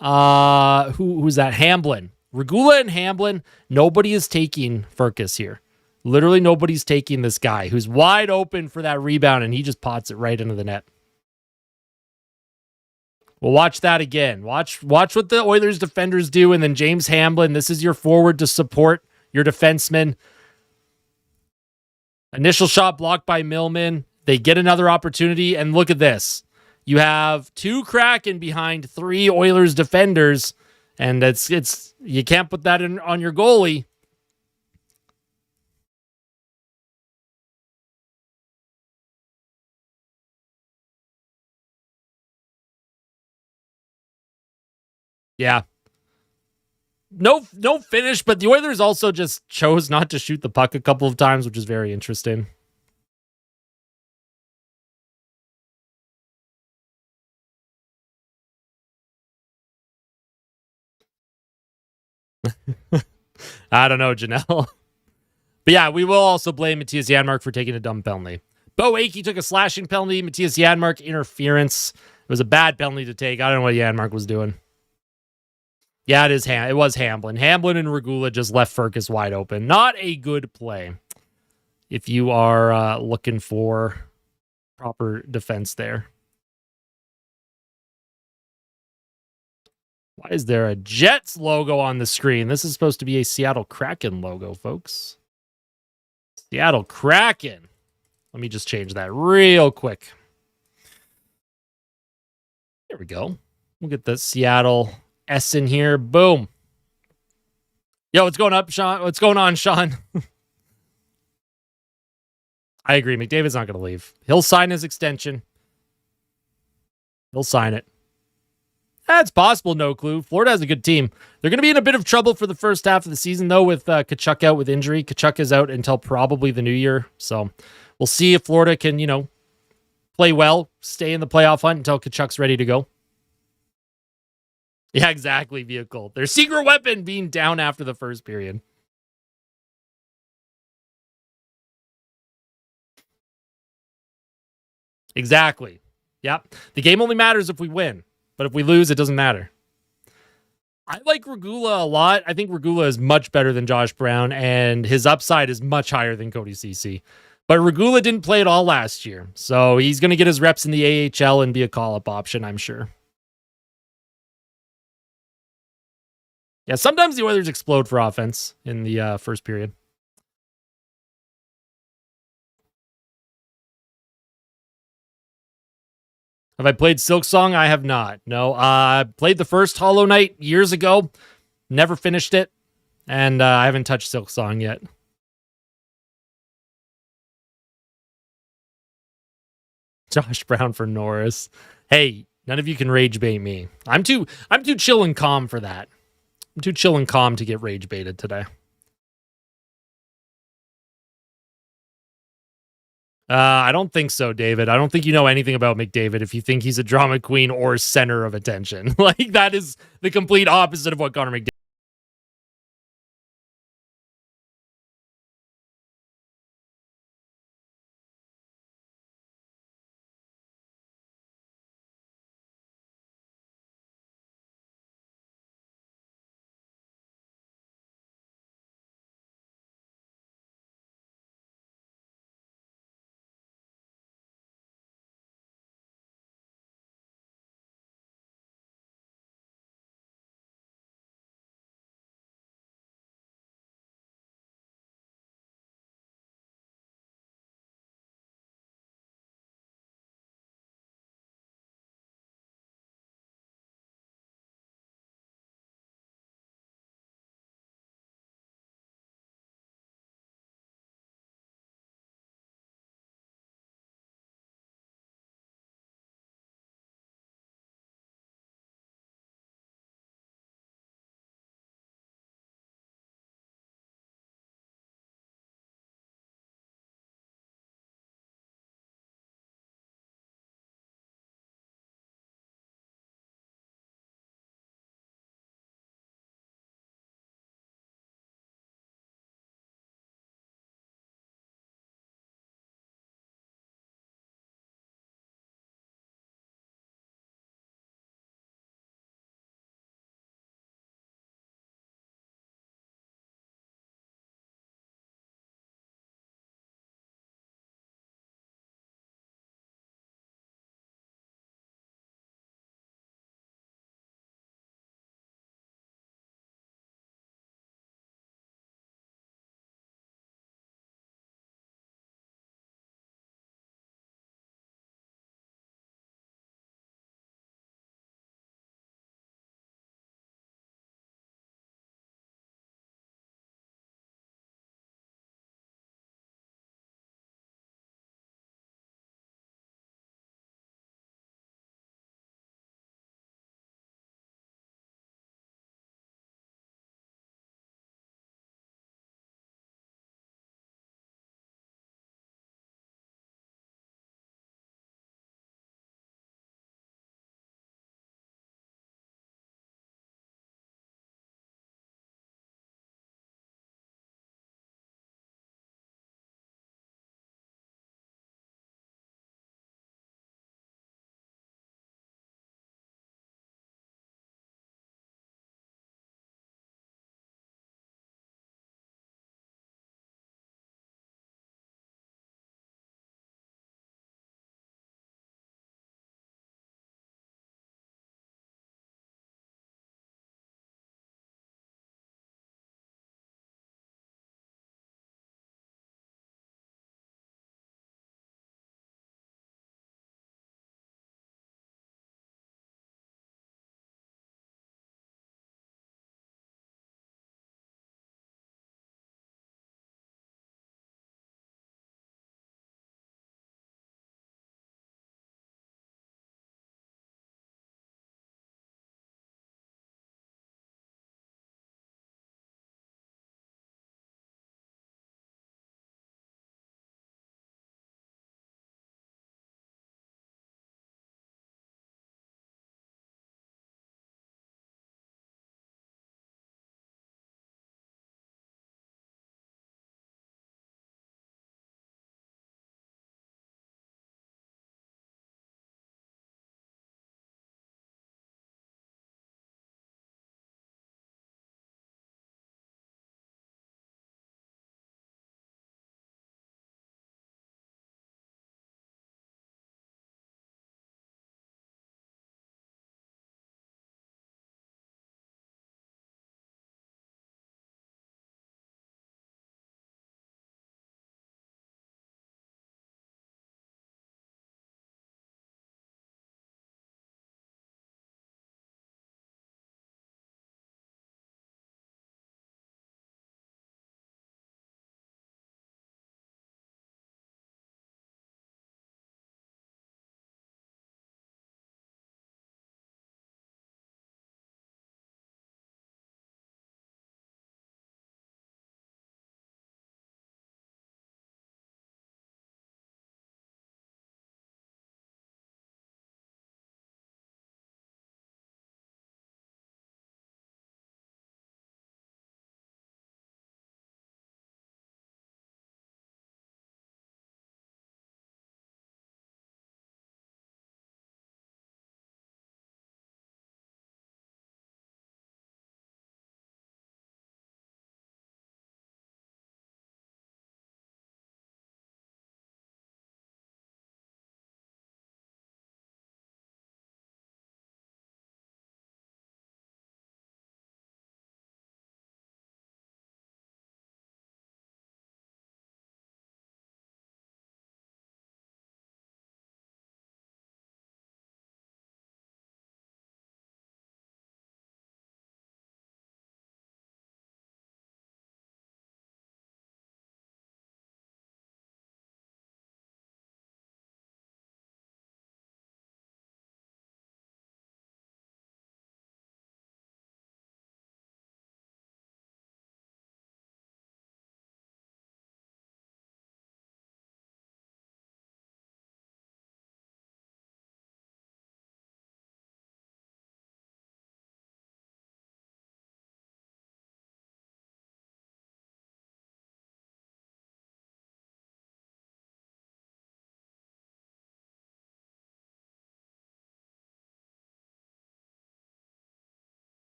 Speaker 1: who's that? Hamblin. Regula and Hamblin, nobody is taking Furcus here. Literally nobody's taking this guy who's wide open for that rebound, and he just pots it right into the net. We'll watch that again. Watch what the Oilers defenders do, and then James Hamblin, this is your forward to support your defenseman. Initial shot blocked by Millman. They get another opportunity, and look at this. You have 2 Kraken behind 3 Oilers defenders, and it's you can't put that in on your goalie. Yeah. No finish, but the Oilers also just chose not to shoot the puck a couple of times, which is very interesting. I don't know, Janelle. But yeah, we will also blame Mattias Janmark for taking a dumb penalty. Bo Akey took a slashing penalty. Mattias Janmark, interference. It was a bad penalty to take. I don't know what Janmark was doing. Yeah, it was Hamblin. Hamblin and Regula just left Furcus wide open. Not a good play if you are looking for proper defense there. Why is there a Jets logo on the screen? This is supposed to be a Seattle Kraken logo, folks. Seattle Kraken. Let me just change that real quick. There we go. We'll get the Seattle S in here. Boom. Yo, what's going up, Sean? What's going on, Sean? I agree. McDavid's not going to leave. He'll sign his extension. He'll sign it. That's possible, no clue. Florida has a good team. They're going to be in a bit of trouble for the first half of the season, though, with Tkachuk out with injury. Tkachuk is out until probably the new year. So we'll see if Florida can, play well, stay in the playoff hunt until Tkachuk's ready to go. Yeah, exactly, vehicle. Their secret weapon being down after the first period. Exactly. Yep. The game only matters if we win. But if we lose, it doesn't matter. I like Regula a lot. I think Regula is much better than Josh Brown, and his upside is much higher than Cody Ceci. But Regula didn't play at all last year, so he's going to get his reps in the AHL and be a call-up option, I'm sure. Yeah, sometimes the Oilers explode for offense in the first period. Have I played Silk Song? I have not. No, I played the first Hollow Knight years ago. Never finished it. And I haven't touched Silk Song yet. Josh Brown for Norris. Hey, none of you can rage bait me. I'm too chill and calm for that. I'm too chill and calm to get rage baited today. I don't think so, David. I don't think you know anything about McDavid if you think he's a drama queen or center of attention. Like, that is the complete opposite of what Connor McDavid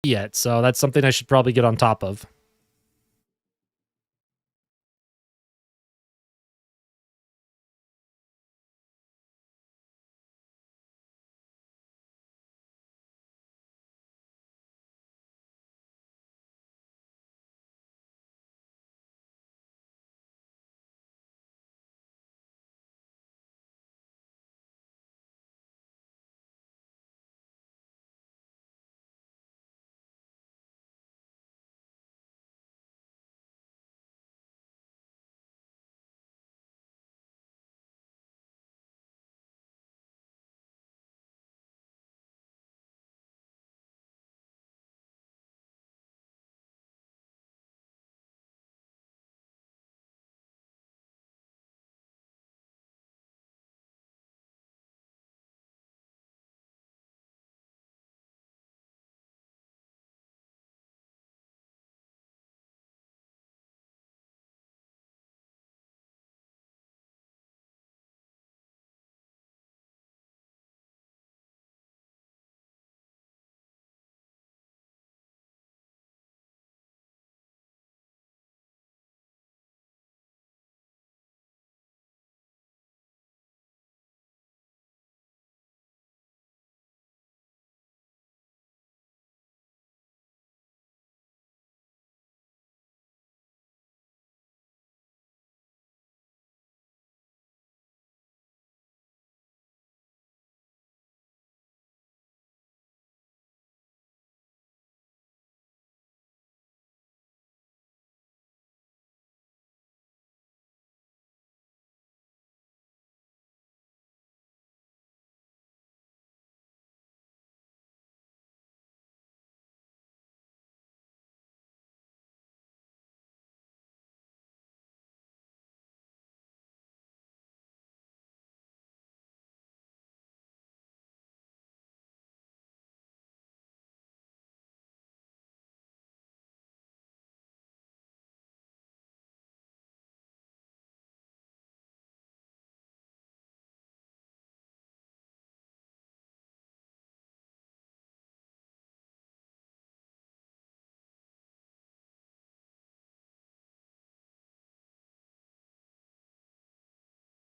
Speaker 1: yet, so that's something I should probably get on top of.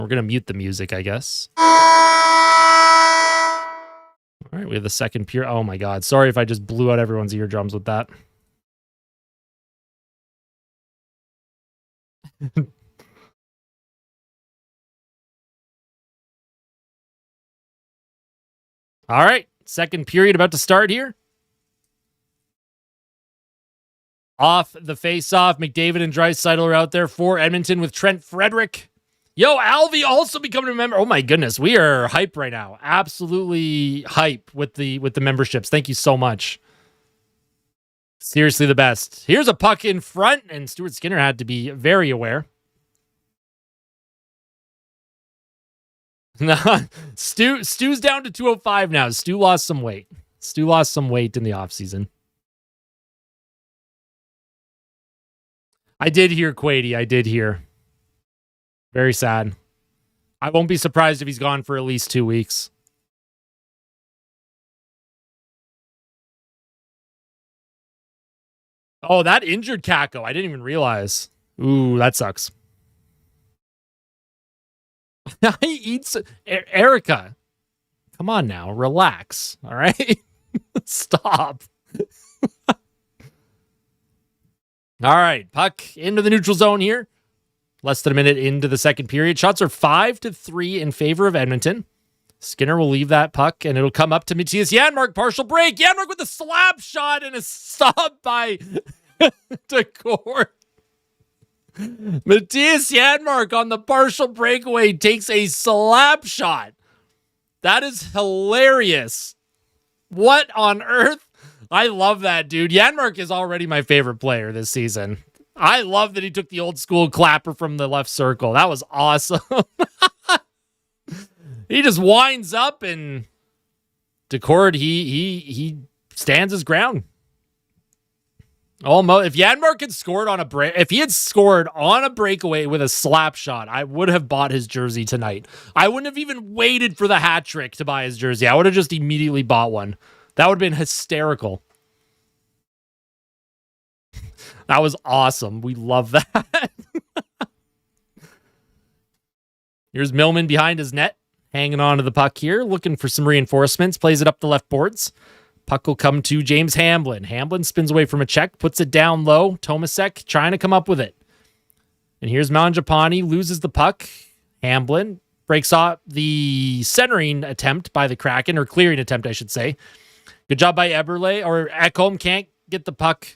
Speaker 1: We're going to mute the music, I guess. All right, we have the second pure. Oh my God. Sorry if I just blew out everyone's eardrums with that. All right, second period about to start here. Off the face-off, McDavid and Draisaitl are out there for Edmonton with Trent Frederick. Yo, Alvy also becoming a member. Oh my goodness, we are hype right now. Absolutely hype with the memberships. Thank you so much. Seriously the best. Here's a puck in front, and Stuart Skinner had to be very aware. Stu's down to 205 now. Stu lost some weight. Stu lost some weight in the offseason. I did hear Quady. I did hear. Very sad. I won't be surprised if he's gone for at least 2 weeks. Oh, that injured Kako. I didn't even realize. Ooh, that sucks. He eats Erica. Come on now, relax. All right, stop. All right, puck into the neutral zone here. Less than a minute into the second period. Shots are 5-3 in favor of Edmonton. Skinner will leave that puck, and it'll come up to Matthias Janmark. Partial break. Janmark with a slap shot and a stop by Decor. Matthias Janmark on the partial breakaway takes a slap shot. That is hilarious. What on earth? I love that, dude. Janmark is already my favorite player this season. I love that he took the old school clapper from the left circle. That was awesome. He just winds up, and Decord, he stands his ground. Almost. If Janmark had scored on a break, if he had scored on a breakaway with a slap shot, I would have bought his jersey tonight. I wouldn't have even waited for the hat trick to buy his jersey. I would have just immediately bought one. That would have been hysterical. That was awesome. We love that. Here's Millman behind his net, hanging on to the puck here, looking for some reinforcements, plays it up the left boards. Puck will come to James Hamblin. Hamblin spins away from a check, puts it down low. Tomasek trying to come up with it. And here's Mangiapane, loses the puck. Hamblin breaks off the centering attempt by the Kraken, or clearing attempt, I should say. Good job by Eberle, or Ekholm can't get the puck.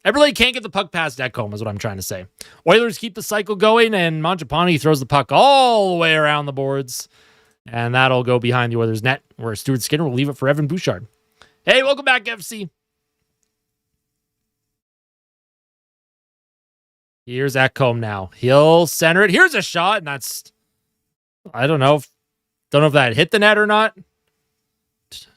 Speaker 1: Eberle can't get the puck past Ekholm, is what I'm trying to say. Oilers keep the cycle going, and Mangiapane throws the puck all the way around the boards. And that'll go behind the Oilers' net, where Stuart Skinner will leave it for Evan Bouchard. Hey, welcome back, FC. Here's Ekholm now. He'll center it. Here's a shot, and that's... I don't know if that hit the net or not.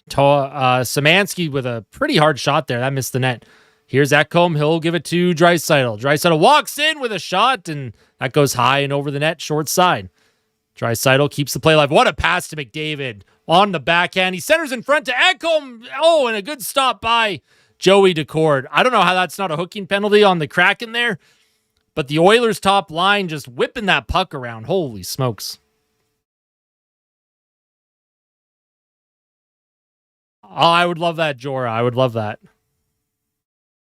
Speaker 1: Szymanski with a pretty hard shot there. That missed the net. Here's Ekholm. He'll give it to Draisaitl. Draisaitl walks in with a shot, and that goes high and over the net, short side. Draisaitl keeps the play alive. What a pass to McDavid on the backhand. He centers in front to Ekholm. Oh, and a good stop by Joey Decord. I don't know how that's not a hooking penalty on the Kraken there, but the Oilers' top line just whipping that puck around. Holy smokes. Oh, I would love that, Jorah. I would love that.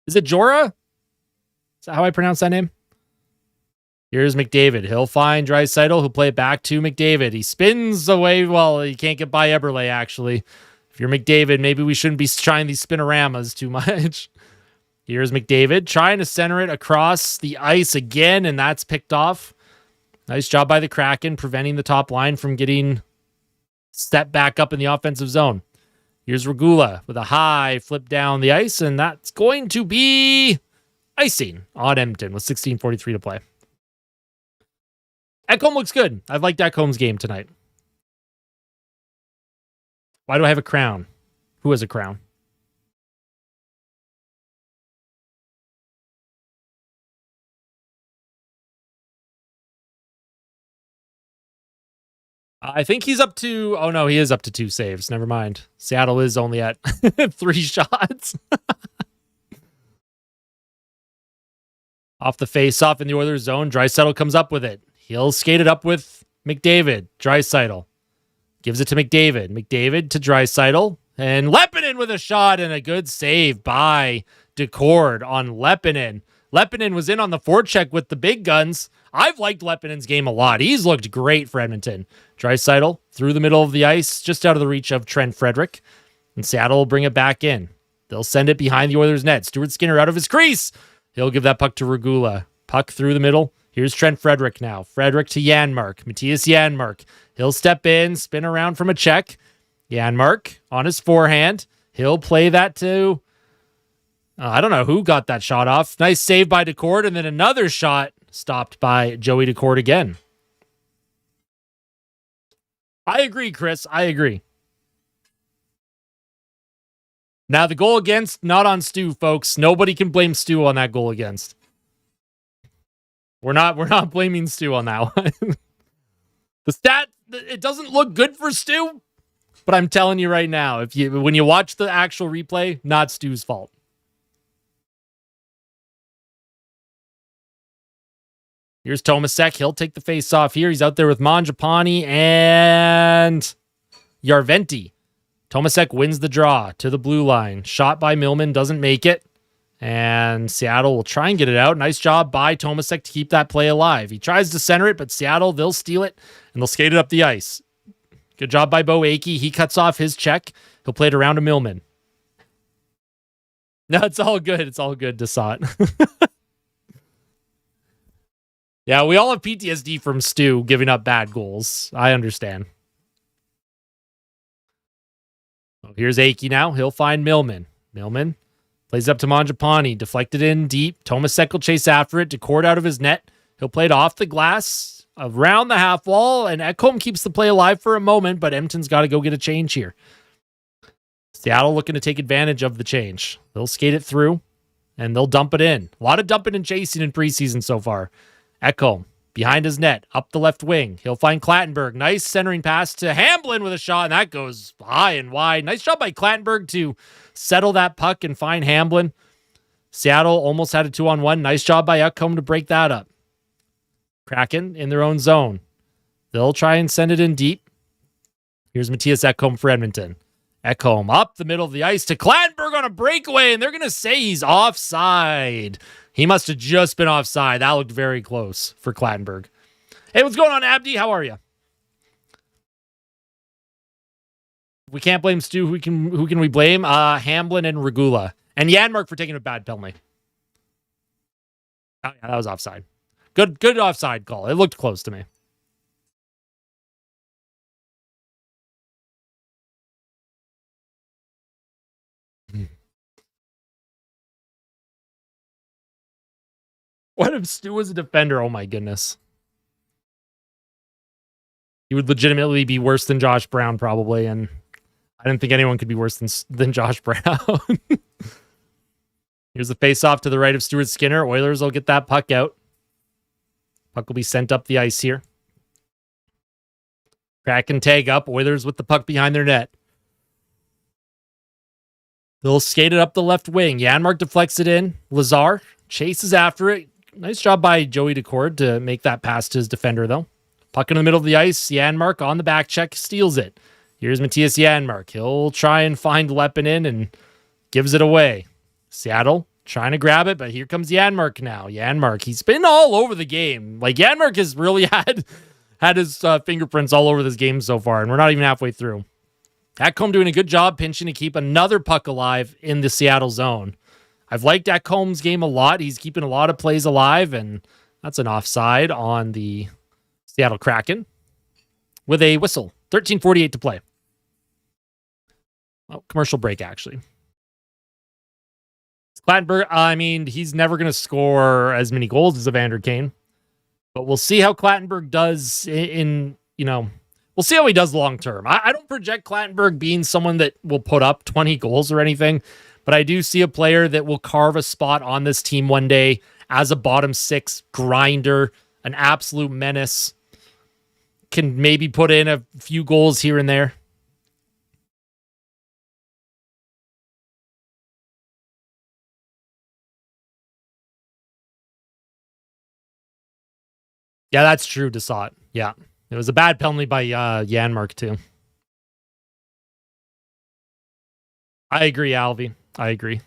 Speaker 1: Is it Jorah? Is that how I pronounce that name? Here's McDavid. He'll find Draisaitl. He'll play it back to McDavid. He spins away. Well, he can't get by Eberle, actually. If you're McDavid, maybe we shouldn't be trying these spinoramas too much. Here's McDavid trying to center it across the ice again, and that's picked off. Nice job by the Kraken, preventing the top line from getting set back up in the offensive zone. Here's Regula with a high flip down the ice, and that's going to be icing on Edmonton with 16:43 to play. Ekholm looks good. I've liked Ekholm's game tonight. Why do I have a crown? Who has a crown? I think he's up to... Oh, no, he is up to 2 saves. Never mind. Seattle is only at 3 shots. Off the face-off in the Oilers zone, Draisaitl comes up with it. He'll skate it up with McDavid. Draisaitl gives it to McDavid. McDavid to Draisaitl. And Leppinen with a shot and a good save by Decord on Leppinen. Leppinen was in on the forecheck with the big guns. I've liked Leppinen's game a lot. He's looked great for Edmonton. Draisaitl through the middle of the ice, just out of the reach of Trent Frederick. And Seattle will bring it back in. They'll send it behind the Oilers' net. Stuart Skinner out of his crease. He'll give that puck to Regula. Puck through the middle. Here's Trent Frederick now. Frederick to Janmark. Matthias Janmark. He'll step in, spin around from a check. Janmark on his forehand. He'll play that to... I don't know who got that shot off. Nice save by Decord, and then another shot stopped by Joey Decord again. I agree, Chris. I agree. Now, the goal against, not on Stu, folks. Nobody can blame Stu on that goal against. We're not blaming Stu on that one. The stat, it doesn't look good for Stu, but I'm telling you right now, when you watch the actual replay, not Stu's fault. Here's Tomasek. He'll take the face off here. He's out there with Mangiapane and Järventie. Tomasek wins the draw to the blue line. Shot by Millman, doesn't make it. And Seattle will try and get it out. Nice job by Tomasek to keep that play alive. He tries to center it, but Seattle, they'll steal it, and they'll skate it up the ice. Good job by Bo Akey. He cuts off his check. He'll play it around to Millman. No, it's all good. It's all good, Desat. Yeah, we all have PTSD from Stu giving up bad goals. I understand. Oh, here's Akey now. He'll find Millman. Millman plays up to Mangiapane. Deflected in deep. Tomasek will chase after it. Decord out of his net. He'll play it off the glass, around the half wall, and Ekholm keeps the play alive for a moment, but Edmonton's got to go get a change here. Seattle looking to take advantage of the change. They'll skate it through, and they'll dump it in. A lot of dumping and chasing in preseason so far. Ekholm behind his net, up the left wing. He'll find Clattenburg. Nice centering pass to Hamblin with a shot, and that goes high and wide. Nice job by Clattenburg to settle that puck and find Hamblin. Seattle almost had a 2-on-1. Nice job by Ekholm to break that up. Kraken in their own zone. They'll try and send it in deep. Here's Mattias Ekholm for Edmonton. Ekholm up the middle of the ice to Clattenburg on a breakaway, and they're going to say he's offside. He must have just been offside. That looked very close for Clattenburg. Hey, what's going on, Abdi? How are you? We can't blame Stu. Who can we blame? Hamblin and Regula. And Janmark for taking a bad penalty. Oh, yeah, that was offside. Good offside call. It looked close to me. What if Stu was a defender? Oh my goodness. He would legitimately be worse than Josh Brown probably, and I didn't think anyone could be worse than Josh Brown. Here's the face-off to the right of Stuart Skinner. Oilers will get that puck out. Puck will be sent up the ice here. Kraken tag up. Oilers with the puck behind their net. They'll skate it up the left wing. Janmark deflects it in. Lazar chases after it. Nice job by Joey Decord to make that pass to his defender, though. Puck in the middle of the ice. Janmark on the back check steals it. Here's Mattias Janmark. He'll try and find Lepinen and gives it away. Seattle trying to grab it, but here comes Janmark now. Janmark, he's been all over the game. Like, Janmark has really had his fingerprints all over this game so far, and we're not even halfway through. Ekholm doing a good job pinching to keep another puck alive in the Seattle zone. I've liked Ekholm's game a lot. He's keeping a lot of plays alive, and that's an offside on the Seattle Kraken with a whistle. 13:48 to play. Oh, commercial break, actually. Clattenburg, I mean, he's never going to score as many goals as Evander Kane, but we'll see how Clattenburg does we'll see how he does long term. I don't project Clattenburg being someone that will put up 20 goals or anything, but I do see a player that will carve a spot on this team one day as a bottom six grinder, an absolute menace, can maybe put in a few goals here and there. Yeah, that's true, Desat. Yeah. It was a bad penalty by Janmark, too. I agree, Alvy. I agree.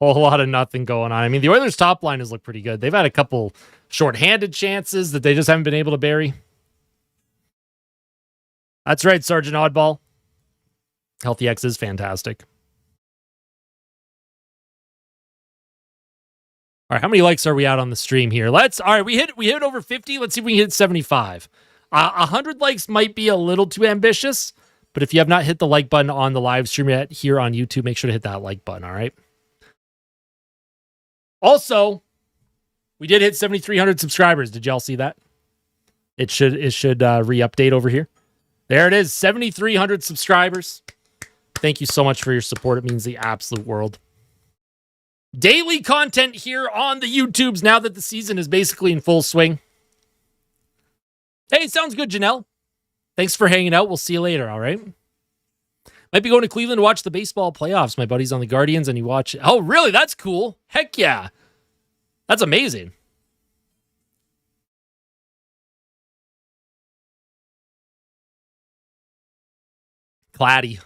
Speaker 1: Whole lot of nothing going on. I mean, the Oilers' top line has looked pretty good. They've had a couple shorthanded chances that they just haven't been able to bury. That's right, Sergeant Oddball. Healthy X is fantastic. All right, how many likes are we out on the stream here? All right, we hit over 50. Let's see if we can hit 75. 100 likes might be a little too ambitious, but if you have not hit the like button on the live stream yet here on YouTube, make sure to hit that like button, all right? Also, we did hit 7,300 subscribers. Did y'all see that? It should re-update over here. There it is, 7,300 subscribers. Thank you so much for your support. It means the absolute world. Daily content here on the YouTubes now that the season is basically in full swing. Hey, sounds good, Janelle. Thanks for hanging out. We'll see you later, all right? Might be going to Cleveland to watch the baseball playoffs. My buddy's on the Guardians, and he watch. Oh, really? That's cool. Heck yeah. That's amazing. Claddy.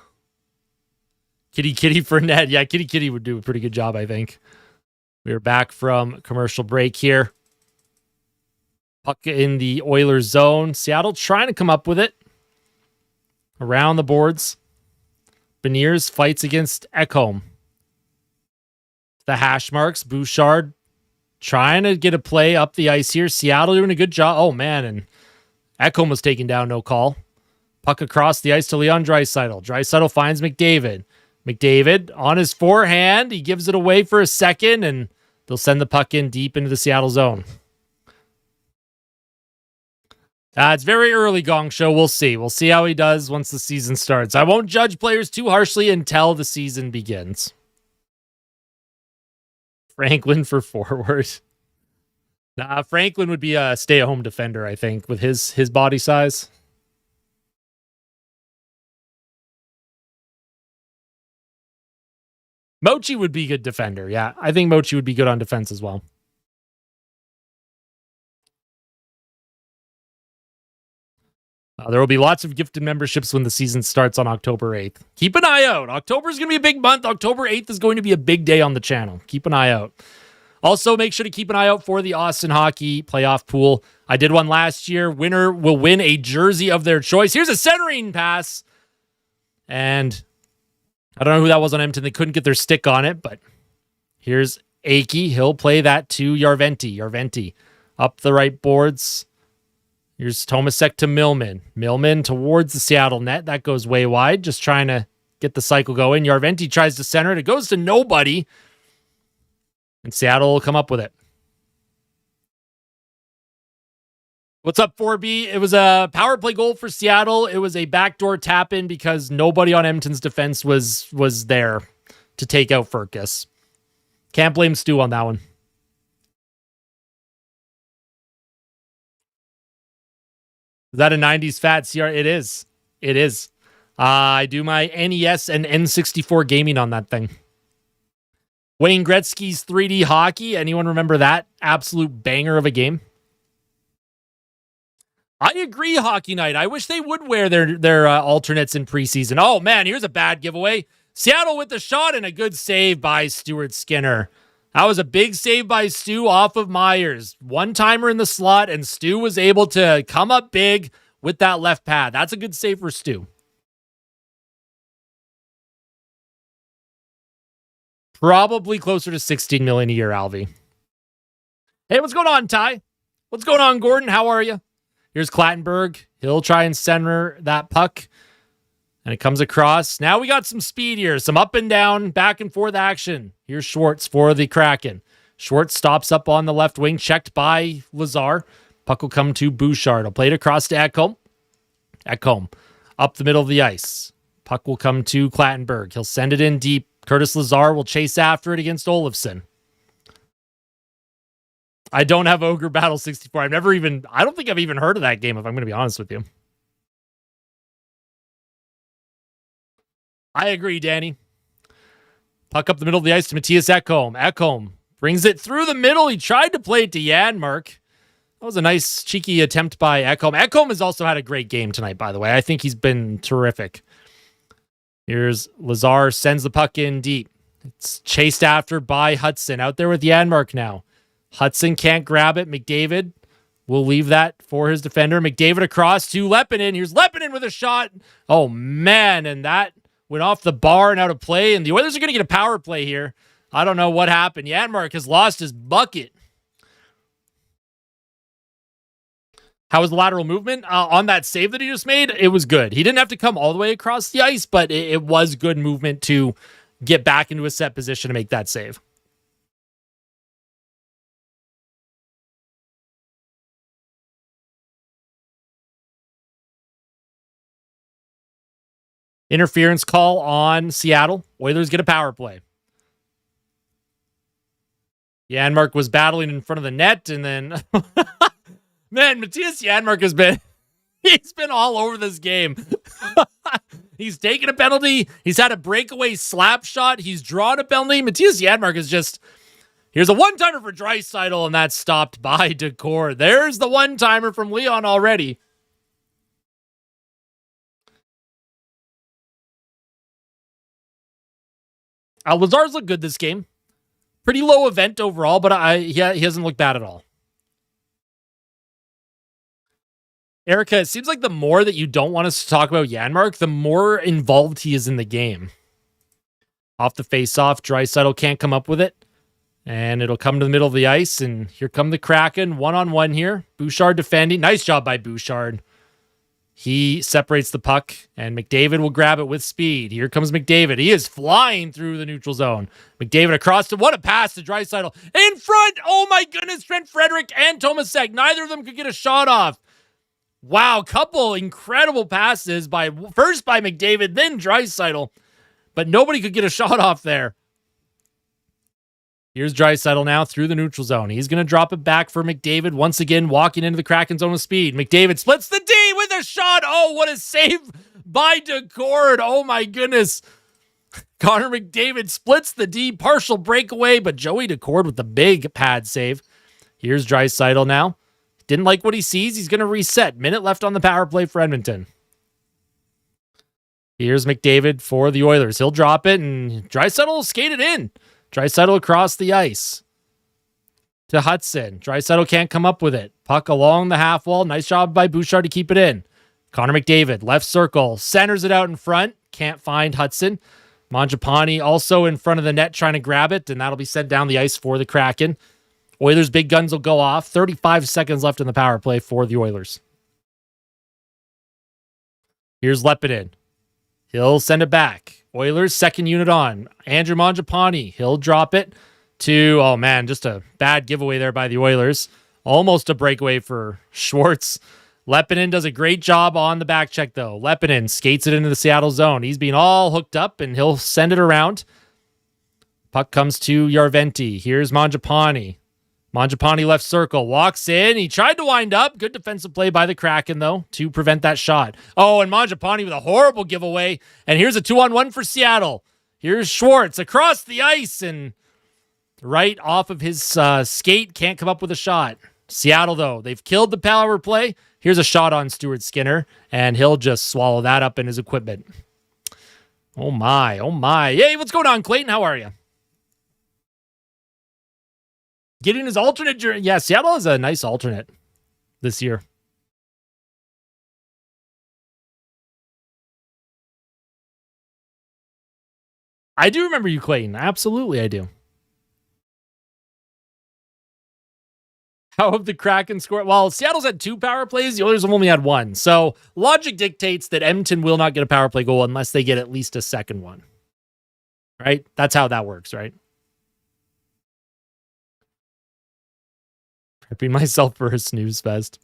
Speaker 1: Kitty for Ned. Yeah, Kitty would do a pretty good job, I think. We're back from commercial break here. Puck in the Oilers zone. Seattle trying to come up with it. Around the boards. Beniers fights against Ekholm. The hash marks. Bouchard trying to get a play up the ice here. Seattle doing a good job. Oh, man. And Ekholm was taken down. No call. Puck across the ice to Leon Draisaitl. Draisaitl finds McDavid. McDavid on his forehand. He gives it away for a second, and they'll send the puck in deep into the Seattle zone. It's very early, Gong Show. We'll see. We'll see how he does once the season starts. I won't judge players too harshly until the season begins. Franklin for forward. Nah, Franklin would be a stay-at-home defender, I think, with his body size. Mochi would be a good defender. Yeah, I think Mochi would be good on defense as well. There will be lots of gifted memberships when the season starts on October 8th. Keep an eye out. October is going to be a big month. October 8th is going to be a big day on the channel. Keep an eye out. Also, make sure to keep an eye out for the Austin Hockey playoff pool. I did one last year. Winner will win a jersey of their choice. Here's a centering pass. And I don't know who that was on Edmonton. They couldn't get their stick on it, but here's Aki. He'll play that to Järventie. Järventie up the right boards. Here's Tomasek to Millman. Millman towards the Seattle net. That goes way wide. Just trying to get the cycle going. Järventie tries to center it. It goes to nobody. And Seattle will come up with it. What's up, 4B? It was a power play goal for Seattle. It was a backdoor tap in because nobody on Edmonton's defense was there to take out Furcus. Can't blame Stu on that one. Is that a 90s fat CR? It is. It is. I do my NES and N64 gaming on that thing. Wayne Gretzky's 3D hockey. Anyone remember that absolute banger of a game? I agree, Hockey Night. I wish they would wear their alternates in preseason. Oh, man, here's a bad giveaway. Seattle with the shot and a good save by Stuart Skinner. That was a big save by Stu off of Myers. One-timer in the slot, and Stu was able to come up big with that left pad. That's a good save for Stu. Probably closer to $16 million a year, Alvy. Hey, what's going on, Ty? What's going on, Gordon? How are you? Here's Clattenburg. He'll try and center that puck. And it comes across. Now we got some speed here. Some up and down, back and forth action. Here's Schwartz for the Kraken. Schwartz stops up on the left wing, checked by Lazar. Puck will come to Bouchard. He'll play it across to Ekholm. Ekholm up the middle of the ice. Puck will come to Clattenburg. He'll send it in deep. Curtis Lazar will chase after it against Olofsson. I don't have Ogre Battle 64. I don't think I've even heard of that game, if I'm going to be honest with you. I agree, Danny. Puck up the middle of the ice to Mattias Ekholm. Ekholm brings it through the middle. He tried to play it to Janmark. That was a nice, cheeky attempt by Ekholm. Ekholm has also had a great game tonight, by the way. I think he's been terrific. Here's Lazar, sends the puck in deep. It's chased after by Hudson. Out there with Janmark now. Hudson can't grab it. McDavid will leave that for his defender. McDavid across to Leppinen. Here's Leppinen with a shot. Oh, man. And that went off the bar and out of play. And the Oilers are going to get a power play here. I don't know what happened. Janmark has lost his bucket. How was the lateral movement on that save that he just made? It was good. He didn't have to come all the way across the ice, but it was good movement to get back into a set position to make that save. Interference call on Seattle. Oilers get a power play. Janmark was battling in front of the net, and then man, Mattias Janmark he's been all over this game. He's taken a penalty. He's had a breakaway slap shot. He's drawn a penalty. Mattias Janmark is just, here's a one-timer for Draisaitl, and that's stopped by Decor. There's the one-timer from Leon already. Lazar's looked good this game. Pretty low event overall, but he hasn't looked bad at all. Erica, it seems like the more that you don't want us to talk about Janmark, the more involved he is in the game. Off the face-off, Draisaitl can't come up with it. And it'll come to the middle of the ice, and here come the Kraken. One-on-one here. Bouchard defending. Nice job by Bouchard. He separates the puck, and McDavid will grab it with speed. Here comes McDavid. He is flying through the neutral zone. McDavid across to, what a pass to Draisaitl. In front! Oh my goodness, Trent Frederick and Tomasek. Neither of them could get a shot off. Wow, couple incredible passes first by McDavid, then Draisaitl. But nobody could get a shot off there. Here's Draisaitl now through the neutral zone. He's going to drop it back for McDavid. Once again, walking into the Kraken zone with speed. McDavid splits the D with a shot. Oh, what a save by Decord. Oh, my goodness. Connor McDavid splits the D, partial breakaway, but Joey Decord with the big pad save. Here's Draisaitl now. Didn't like what he sees. He's going to reset. Minute left on the power play for Edmonton. Here's McDavid for the Oilers. He'll drop it, and Draisaitl will skate it in. Draisaitl across the ice to Hudson. Draisaitl can't come up with it. Puck along the half wall. Nice job by Bouchard to keep it in. Connor McDavid, left circle, centers it out in front. Can't find Hudson. Mangiapane also in front of the net trying to grab it, and that'll be sent down the ice for the Kraken. Oilers' big guns will go off. 35 seconds left in the power play for the Oilers. Here's Leppinen. He'll send it back. Oilers, second unit on. Andrew Mangiapane. He'll drop it to, oh man, just a bad giveaway there by the Oilers. Almost a breakaway for Schwartz. Leppinen does a great job on the back check, though. Leppinen skates it into the Seattle zone. He's being all hooked up, and he'll send it around. Puck comes to Järventie. Here's Mangiapane. Mangiapane left circle. Walks in. He tried to wind up. Good defensive play by the Kraken, though, to prevent that shot. Oh, and Mangiapane with a horrible giveaway. And here's a 2-on-1 for Seattle. Here's Schwartz across the ice, and right off of his skate. Can't come up with a shot. Seattle, though, they've killed the power play. Here's a shot on Stuart Skinner, and he'll just swallow that up in his equipment. Oh, my. Oh, my. Hey, what's going on, Clayton? How are you? Getting his alternate journey. Yeah, Seattle has a nice alternate this year. I do remember you, Clayton. Absolutely, I do. How have the Kraken scored? Well, Seattle's had 2 power plays. The Oilers have only had 1. So logic dictates that Edmonton will not get a power play goal unless they get at least a second one. Right? That's how that works, right? Prepping myself for a snooze fest.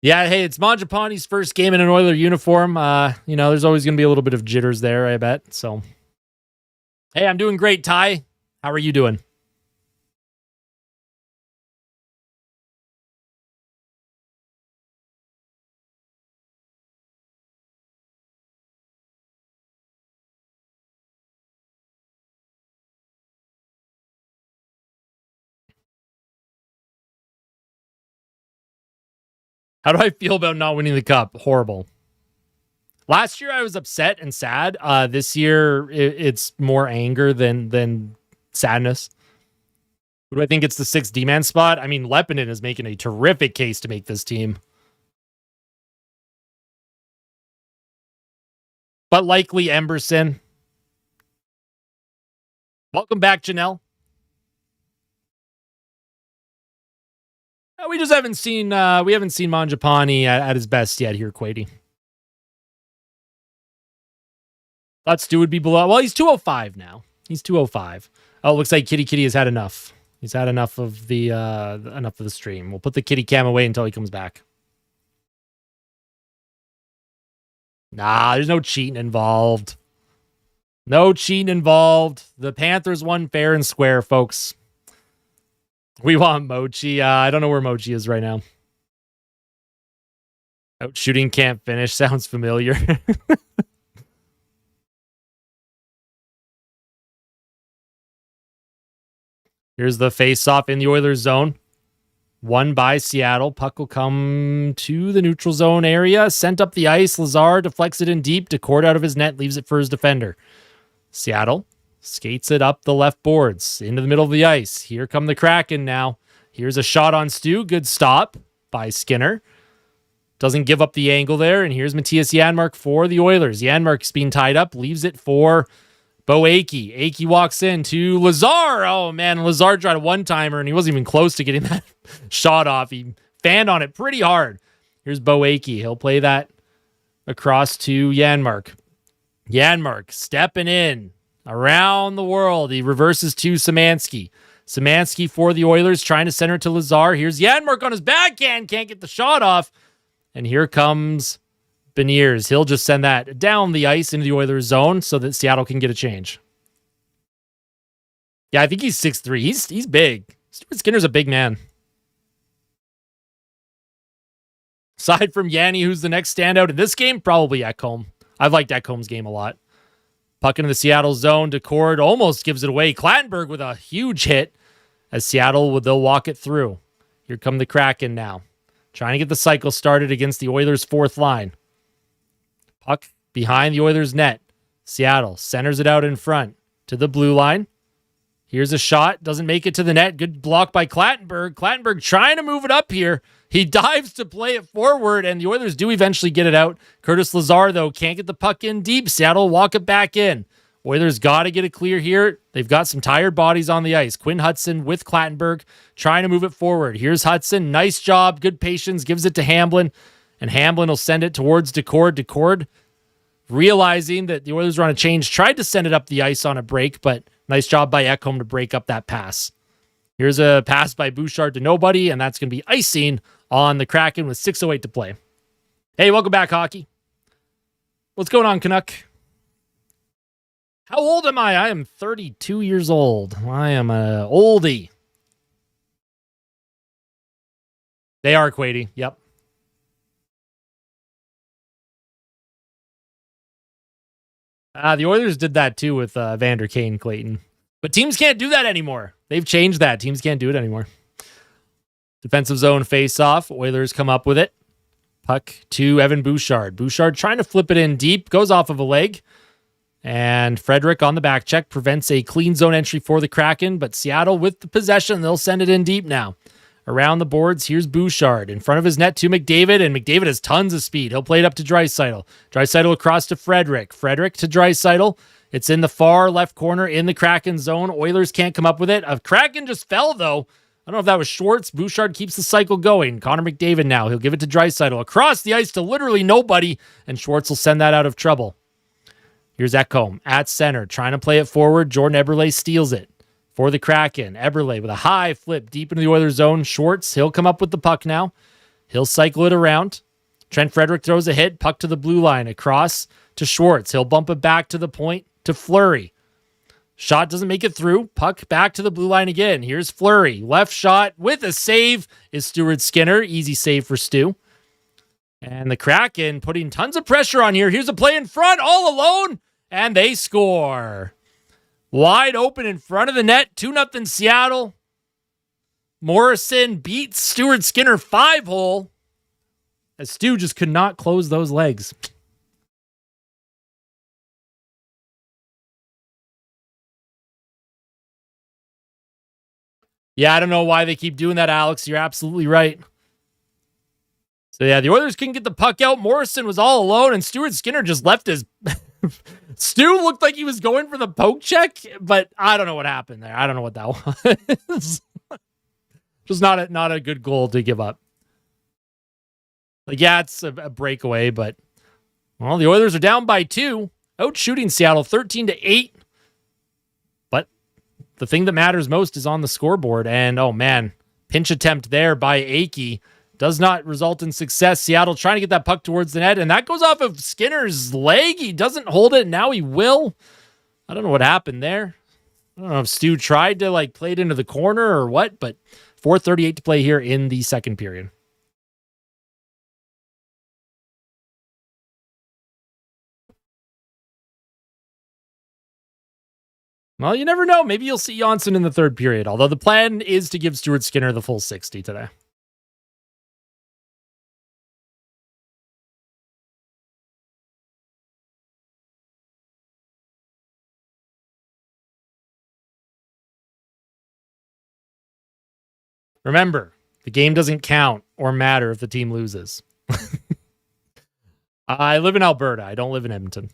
Speaker 1: Yeah, hey, it's Mangiapane's first game in an Oiler uniform. There's always going to be a little bit of jitters there, I bet. So, hey, I'm doing great, Ty. How are you doing? How do I feel about not winning the cup? Horrible. Last year I was upset and sad. This year it's more anger than sadness. Who do I think it's the 6th D-man spot? I mean, Leppinen is making a terrific case to make this team. But likely Emberson. Welcome back, Janelle. We just haven't seen Mangiapane at his best yet here, Quady. Thought Stu would be below. Well, he's 205 now. He's 205. Oh, it looks like Kitty has had enough. He's had enough of the stream. We'll put the kitty cam away until he comes back. Nah, there's no cheating involved. No cheating involved. The Panthers won fair and square, folks. We want Mochi. I don't know where Mochi is right now. Out shooting can't finish. Sounds familiar. Here's the face-off in the Oilers zone. Won by Seattle. Puck will come to the neutral zone area. Sent up the ice. Lazar deflects it in deep. Decord out of his net. Leaves it for his defender. Seattle skates it up the left boards into the middle of the ice. Here come the Kraken now. Here's a shot on Stu. Good stop by Skinner. Doesn't give up the angle there. And here's Matthias Janmark for the Oilers. Janmark's being tied up. Leaves it for Bo Akey. Akey walks in to Lazar. Oh, man. Lazar tried a one-timer, and he wasn't even close to getting that shot off. He fanned on it pretty hard. Here's Bo Akey. He'll play that across to Janmark. Janmark stepping in around the world. He reverses to Szymanski. Szymanski for the Oilers, trying to center to Lazar. Here's Janmark on his backhand. Can't get the shot off. And here comes Beniers. He'll just send that down the ice into the Oilers zone so that Seattle can get a change. Yeah, I think he's 6'3". He's big. Stuart Skinner's a big man. Aside from Yanni, who's the next standout in this game, probably Ekholm. I've liked Ekholm's game a lot. Puck into the Seattle zone. Decord almost gives it away. Clattenburg with a huge hit as Seattle, they'll walk it through. Here come the Kraken now. Trying to get the cycle started against the Oilers' fourth line. Puck behind the Oilers' net. Seattle centers it out in front to the blue line. Here's a shot. Doesn't make it to the net. Good block by Clattenburg. Clattenburg trying to move it up here. He dives to play it forward, and the Oilers do eventually get it out. Curtis Lazar, though, can't get the puck in deep. Seattle walk it back in. Oilers got to get it clear here. They've got some tired bodies on the ice. Quinn Hudson with Clattenburg trying to move it forward. Here's Hudson. Nice job. Good patience. Gives it to Hamblin, and Hamblin will send it towards Decord. Decord, realizing that the Oilers were on a change, tried to send it up the ice on a break, but nice job by Ekholm to break up that pass. Here's a pass by Bouchard to nobody, and that's going to be icing on the Kraken with 6:08 to play. Hey, welcome back, Hockey. What's going on, Canuck? How old am I? I am 32 years old. I am an oldie. They are, Quady. Yep. The Oilers did that too with Vander Kane, Clayton. But teams can't do that anymore. They've changed that. Teams can't do it anymore. Defensive zone face-off. Oilers come up with it. Puck to Evan Bouchard. Bouchard trying to flip it in deep. Goes off of a leg. And Frederick on the back check prevents a clean zone entry for the Kraken. But Seattle with the possession. They'll send it in deep now. Around the boards, here's Bouchard. In front of his net to McDavid, and McDavid has tons of speed. He'll play it up to Draisaitl. Draisaitl across to Frederick. Frederick to Draisaitl. It's in the far left corner in the Kraken zone. Oilers can't come up with it. Kraken just fell, though. I don't know if that was Schwartz. Bouchard keeps the cycle going. Connor McDavid now. He'll give it to Draisaitl. Across the ice to literally nobody, and Schwartz will send that out of trouble. Here's Ekholm at center, trying to play it forward. Jordan Eberle steals it for the Kraken. Eberle with a high flip deep into the Oilers zone. Schwartz, he'll come up with the puck now. He'll cycle it around. Trent Frederick throws a hit. Puck to the blue line. Across to Schwartz. He'll bump it back to the point to Fleury. Shot doesn't make it through. Puck back to the blue line again. Here's Fleury. Left shot with a save is Stuart Skinner. Easy save for Stu. And the Kraken putting tons of pressure on here. Here's a play in front all alone. And they score. Wide open in front of the net. 2-0 Seattle. Morrison beats Stuart Skinner 5-hole. As Stu just could not close those legs. Yeah, I don't know why they keep doing that, Alex. You're absolutely right. So yeah, the Oilers couldn't get the puck out. Morrison was all alone, and Stuart Skinner just left his... Stu looked like he was going for the poke check, but I don't know what happened there. I don't know what that was. Just not a good goal to give up. Like, yeah, it's a breakaway, but well, the Oilers are down by 2, out shooting Seattle 13-8. But the thing that matters most is on the scoreboard, and oh man, pinch attempt there by Akey. Does not result in success. Seattle trying to get that puck towards the net, and that goes off of Skinner's leg. He doesn't hold it. Now he will. I don't know what happened there. I don't know if Stu tried to play it into the corner or what, but 4:38 to play here in the second period. Well, you never know. Maybe you'll see Janssen in the third period, although the plan is to give Stuart Skinner the full 60 today. Remember, the game doesn't count or matter if the team loses. I live in Alberta. I don't live in Edmonton.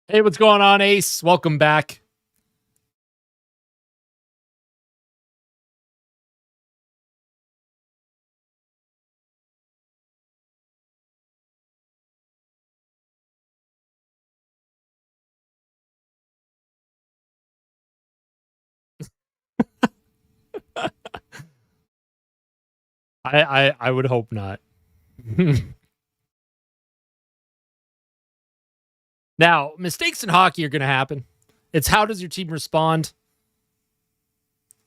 Speaker 1: Hey, what's going on, Ace? Welcome back. I would hope not. Now, mistakes in hockey are going to happen. It's how does your team respond?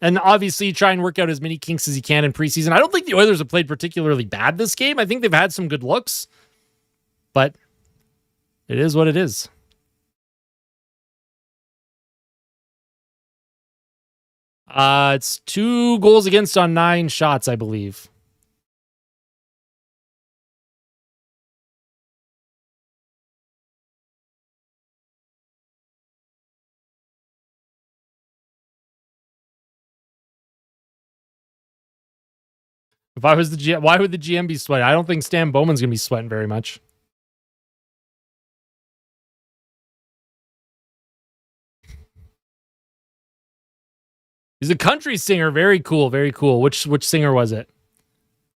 Speaker 1: And obviously, try and work out as many kinks as you can in preseason. I don't think the Oilers have played particularly bad this game. I think they've had some good looks. But It is what it is. It's 2 goals against on 9 shots, I believe. If I was the GM, why would the GM be sweating? I don't think Stan Bowman's going to be sweating very much. He's a country singer. Very cool. Very cool. Which singer was it?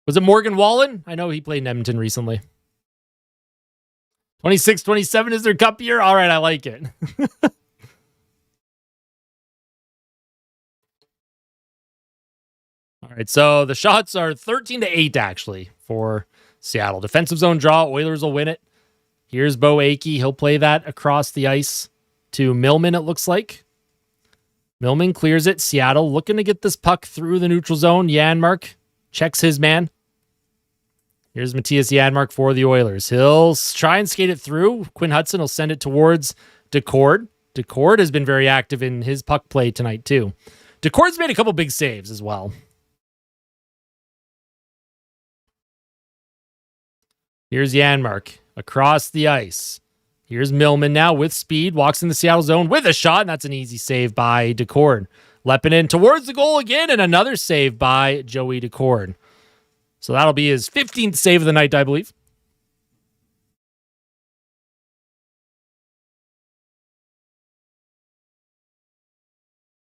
Speaker 1: Was it Morgan Wallen? I know he played in Edmonton recently. 26-27 is their cup year? All right, I like it. All right, so the shots are 13-8 actually for Seattle. Defensive zone draw. Oilers will win it. Here's Bo Akey. He'll play that across the ice to Millman, it looks like. Millman clears it. Seattle looking to get this puck through the neutral zone. Janmark checks his man. Here's Matthias Janmark for the Oilers. He'll try and skate it through. Quinn Hudson will send it towards Decord. Decord has been very active in his puck play tonight, too. Decord's made a couple big saves as well. Here's Janmark across the ice. Here's Millman now with speed. Walks in the Seattle zone with a shot, and that's an easy save by Decord. Leppinen towards the goal again, and another save by Joey Decord. So that'll be his 15th save of the night, I believe.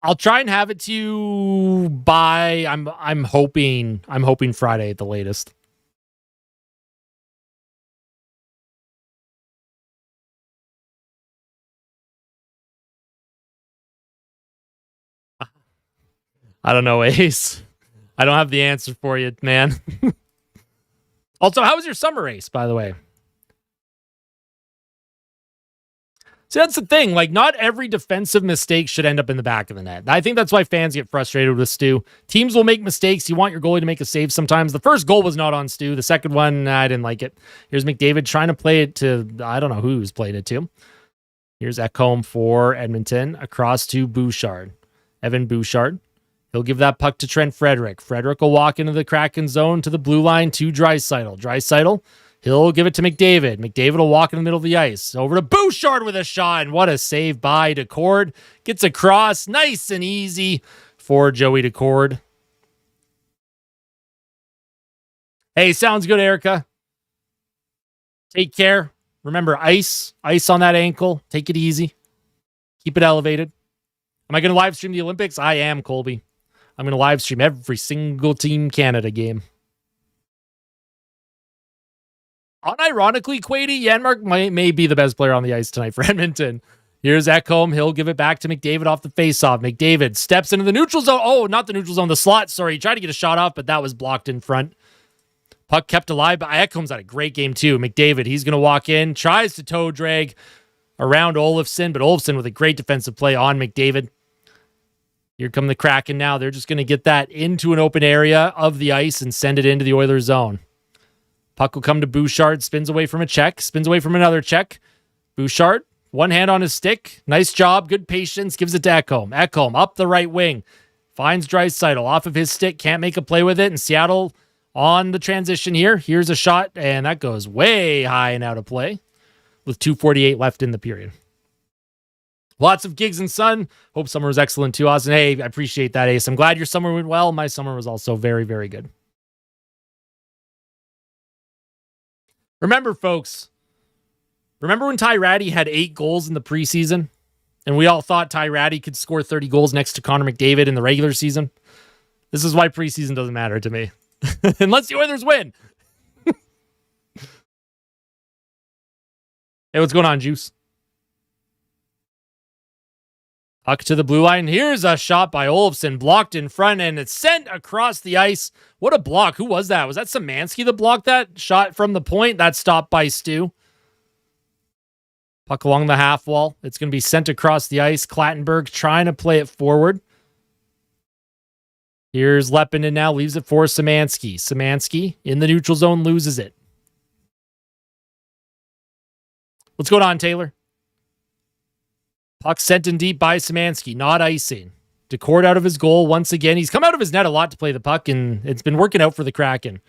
Speaker 1: I'll try and have it to you by I'm hoping Friday at the latest. I don't know, Ace. I don't have the answer for you, man. Also, how was your summer race, by the way? See, that's the thing. Like, not every defensive mistake should end up in the back of the net. I think that's why fans get frustrated with Stu. Teams will make mistakes. You want your goalie to make a save sometimes. The first goal was not on Stu. The second one, I didn't like it. Here's McDavid trying to play it to, I don't know who he's playing it to. Here's Ekholm for Edmonton. Across to Bouchard. Evan Bouchard. He'll give that puck to Trent Frederick. Frederick will walk into the Kraken zone to the blue line to Draisaitl. Draisaitl, he'll give it to McDavid. McDavid will walk in the middle of the ice. Over to Bouchard with a shot, and what a save by Decord. Gets across, nice and easy for Joey Decord. Hey, sounds good, Erica. Take care. Remember, ice on that ankle. Take it easy. Keep it elevated. Am I going to live stream the Olympics? I am, Colby. I'm going to live stream every single Team Canada game. Unironically, Quady, Janmark may be the best player on the ice tonight for Edmonton. Here's Ekholm. He'll give it back to McDavid off the faceoff. McDavid steps into the neutral zone. Oh, not the neutral zone, the slot. Sorry, he tried to get a shot off, but that was blocked in front. Puck kept alive, but Ekholm's had a great game too. McDavid, he's going to walk in, tries to toe drag around Olofsson, but Olofsson with a great defensive play on McDavid. Here come the Kraken now. They're just going to get that into an open area of the ice and send it into the Oilers zone. Puck will come to Bouchard, spins away from a check, spins away from another check. Bouchard, one hand on his stick. Nice job, good patience, gives it to Ekholm. Ekholm up the right wing, finds Draisaitl off of his stick, can't make a play with it, and Seattle on the transition here. Here's a shot, and that goes way high and out of play with 2:48 left in the period. Lots of gigs and sun. Hope summer was excellent too, Austin. Hey, I appreciate that, Ace. I'm glad your summer went well. My summer was also very, very good. Remember, folks, remember when Ty Ratty had 8 goals in the preseason? And we all thought Ty Ratty could score 30 goals next to Connor McDavid in the regular season? This is why preseason doesn't matter to me. Unless the Oilers win. Hey, what's going on, Juice? Puck to the blue line. Here's a shot by Olofsson, blocked in front, and it's sent across the ice. What a block. Who was that? Was that Szymanski that blocked that shot from the point? That's stopped by Stu. Puck along the half wall. It's going to be sent across the ice. Clattenburg trying to play it forward. Here's Leppinen now. Leaves it for Szymanski. Szymanski in the neutral zone loses it. What's going on, Taylor? Puck sent in deep by Szymanski, not icing. Decord out of his goal once again. He's come out of his net a lot to play the puck, and it's been working out for the Kraken.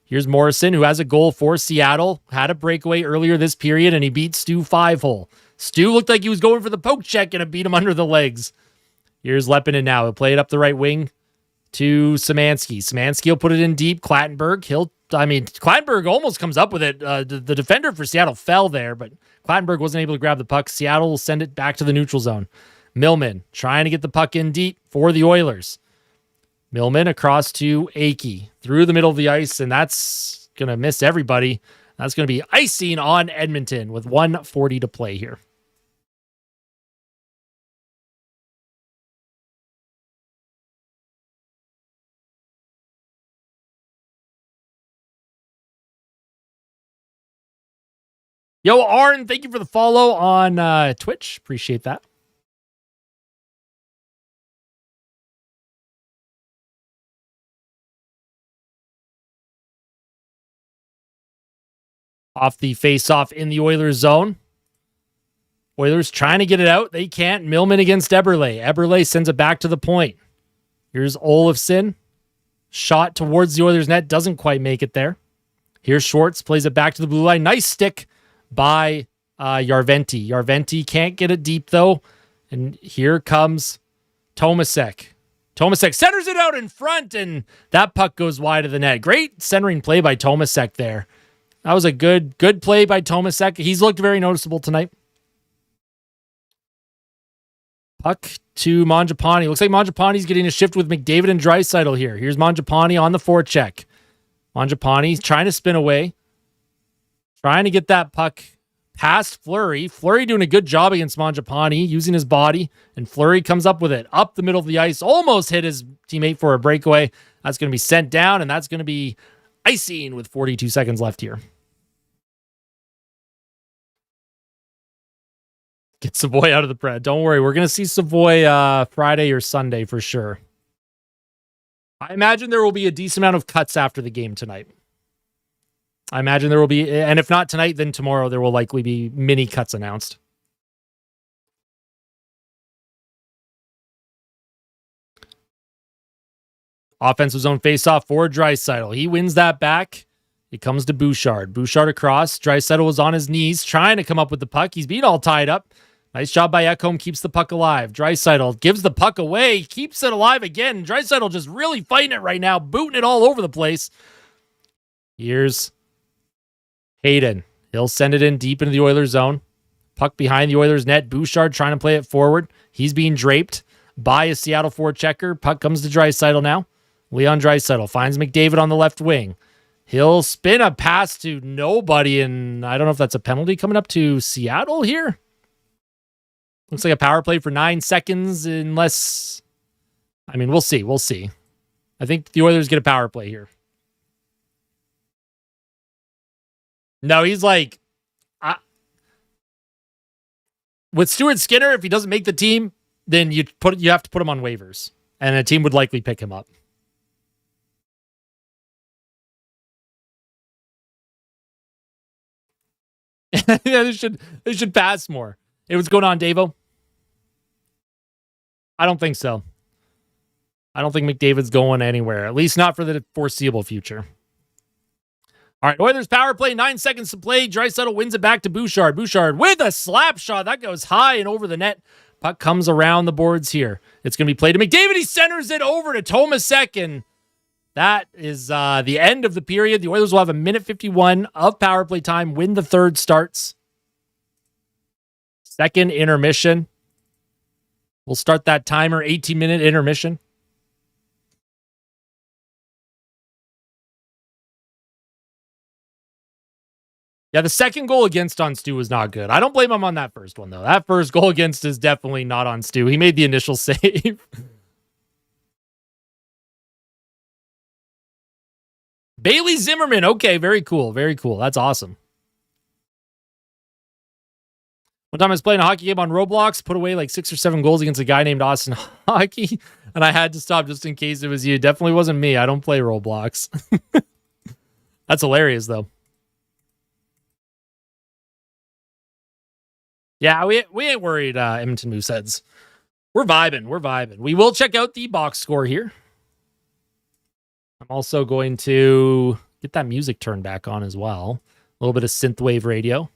Speaker 1: Here's Morrison, who has a goal for Seattle. Had a breakaway earlier this period, and he beat Stu 5-hole. Stu looked like he was going for the poke check, and it beat him under the legs. Here's Leppinen now. He'll play it up the right wing to Szymanski. Szymanski will put it in deep. Clattenburg, Clattenburg almost comes up with it. The defender for Seattle fell there, but Clattenburg wasn't able to grab the puck. Seattle will send it back to the neutral zone. Millman trying to get the puck in deep for the Oilers. Millman across to Akey through the middle of the ice, and that's going to miss everybody. That's going to be icing on Edmonton with 1:40 to play here. Yo, Arn, thank you for the follow on Twitch. Appreciate that. Off the face-off in the Oilers zone. Oilers trying to get it out. They can't. Millman against Eberle. Eberle sends it back to the point. Here's Olofsson. Shot towards the Oilers net. Doesn't quite make it there. Here's Schwartz. Plays it back to the blue line. Nice stick by Järventie. Järventie can't get it deep, though. And here comes Tomasek. Tomasek centers it out in front, and that puck goes wide of the net. Great centering play by Tomasek there. That was a good play by Tomasek. He's looked very noticeable tonight. Puck to Mangiapane. Looks like Mangiapane's getting a shift with McDavid and Draisaitl here. Here's Mangiapane on the forecheck. Mangiapane's trying to spin away. Trying to get that puck past Fleury. Fleury doing a good job against Mangiapane, using his body, and Fleury comes up with it. Up the middle of the ice. Almost hit his teammate for a breakaway. That's going to be sent down, and that's going to be icing with 42 seconds left here. Get Savoy out of the press. Don't worry. We're going to see Savoy Friday or Sunday for sure. I imagine there will be a decent amount of cuts after the game tonight. I imagine there will be, and if not tonight, then tomorrow there will likely be mini cuts announced. Offensive zone faceoff for Draisaitl. He wins that back. It comes to Bouchard. Bouchard across. Draisaitl was on his knees trying to come up with the puck. He's being all tied up. Nice job by Ekholm. Keeps the puck alive. Draisaitl gives the puck away. Keeps it alive again. Draisaitl just really fighting it right now. Booting it all over the place. Here's Hayden. He'll send it in deep into the Oilers zone. Puck behind the Oilers net. Bouchard trying to play it forward. He's being draped by a Seattle forechecker. Puck comes to Draisaitl now. Leon Draisaitl finds McDavid on the left wing. He'll spin a pass to nobody, and I don't know if that's a penalty coming up to Seattle here. Looks like a power play for 9 seconds, unless... I mean, we'll see. We'll see. I think the Oilers get a power play here. No, he's like... with Stuart Skinner, if he doesn't make the team, then you have to put him on waivers, and a team would likely pick him up. Yeah, they should pass more. Hey, what's going on, Davo? I don't think so. I don't think McDavid's going anywhere, at least not for the foreseeable future. All right, Oilers power play, 9 seconds to play. Draisaitl wins it back to Bouchard. Bouchard with a slap shot. That goes high and over the net. Puck comes around the boards here. It's going to be played to McDavid. He centers it over to Tomasek, and that is the end of the period. The Oilers will have a minute 51 of power play time when the third starts. Second intermission. We'll start that timer, 18-minute intermission. Yeah, the second goal against on Stu was not good. I don't blame him on that first one, though. That first goal against is definitely not on Stu. He made the initial save. Bailey Zimmerman. Okay, very cool. Very cool. That's awesome. One time I was playing a hockey game on Roblox, put away like 6 or 7 goals against a guy named Austin Hockey, and I had to stop just in case it was you. It definitely wasn't me. I don't play Roblox. That's hilarious, though. Yeah, we ain't worried, Edmonton Mooseheads. We're vibing. We're vibing. We will check out the box score here. I'm also going to get that music turned back on as well. A little bit of synthwave radio.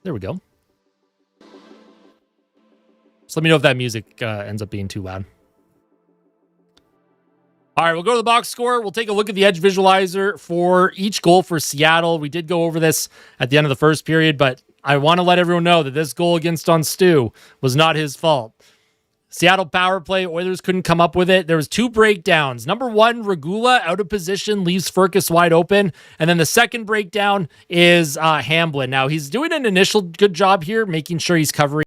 Speaker 1: There we go. So let me know if that music ends up being too loud. All right, we'll go to the box score. We'll take a look at the edge visualizer for each goal for Seattle. We did go over this at the end of the first period, but I want to let everyone know that this goal against on Stu was not his fault. Seattle power play, Oilers couldn't come up with it. There was 2 breakdowns. Number 1, Regula out of position, leaves Furcus wide open. And then the second breakdown is Hamblin. Now, he's doing an initial good job here, making sure he's covering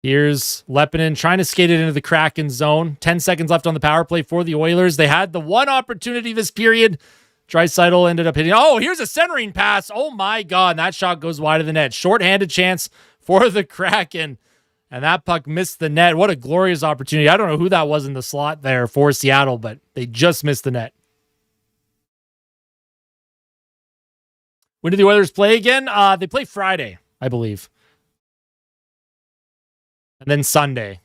Speaker 1: Here's Leppinen trying to skate it into the Kraken zone. 10 seconds left on the power play for the Oilers. They had the one opportunity this period. Draisaitl ended up hitting. Oh, here's a centering pass. Oh, my God. That shot goes wide of the net. Short-handed chance for the Kraken. And that puck missed the net. What a glorious opportunity. I don't know who that was in the slot there for Seattle, but they just missed the net. When do the Oilers play again? They play Friday, I believe. And then Sunday.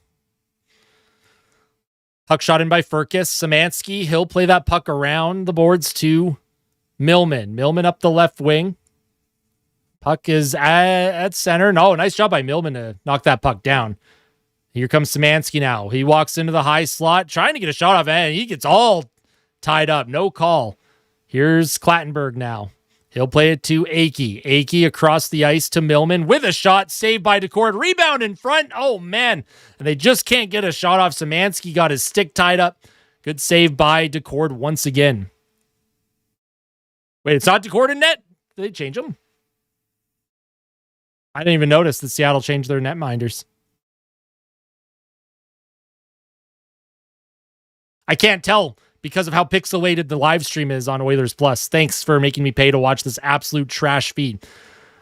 Speaker 1: Puck shot in by Furcus. Szymanski, he'll play that puck around the boards to Millman. Millman up the left wing. Puck is at center. No, nice job by Millman to knock that puck down. Here comes Szymanski now. He walks into the high slot, trying to get a shot off, and he gets all tied up. No call. Here's Clattenburg now. He'll play it to Akey. Akey across the ice to Millman with a shot saved by Decord. Rebound in front. Oh, man. And they just can't get a shot off. Szymanski got his stick tied up. Good save by Decord once again. Wait, it's not Decord in net? Did they change him? I didn't even notice that Seattle changed their netminders. I can't tell because of how pixelated the live stream is on Oilers Plus. Thanks for making me pay to watch this absolute trash feed.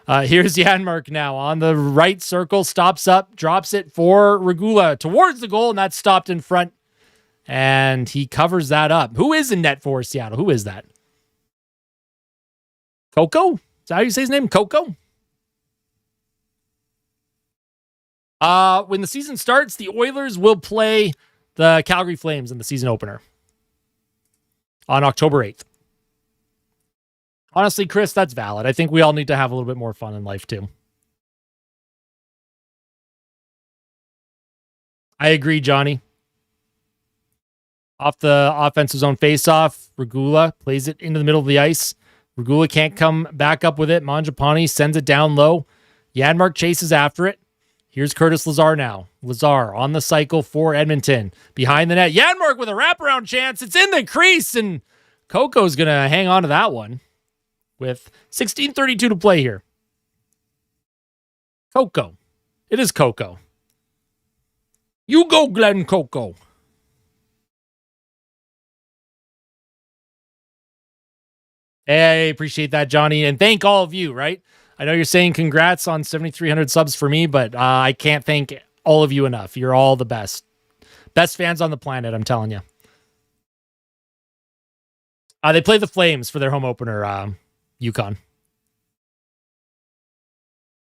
Speaker 1: Here's Janmark now on the right circle, stops up, drops it for Regula towards the goal, and that's stopped in front. And he covers that up. Who is in net for Seattle? Who is that? Coco? Is that how you say his name? Coco? When the season starts, the Oilers will play the Calgary Flames in the season opener on October 8th. Honestly, Chris, that's valid. I think we all need to have a little bit more fun in life, too. I agree, Johnny. Off the offensive zone faceoff, Regula plays it into the middle of the ice. Regula can't come back up with it. Mangiapane sends it down low. Janmark chases after it. Here's Curtis Lazar now. Lazar on the cycle for Edmonton. Behind the net. Janmark with a wraparound chance. It's in the crease, and Coco's going to hang on to that one with 16:32 to play here. Coco. It is Coco. You go, Glenn Coco. Hey, appreciate that, Johnny. And thank all of you, right? I know you're saying congrats on 7,300 subs for me, but I can't thank all of you enough. You're all the best. Best fans on the planet, I'm telling you. They play the Flames for their home opener, Yukon.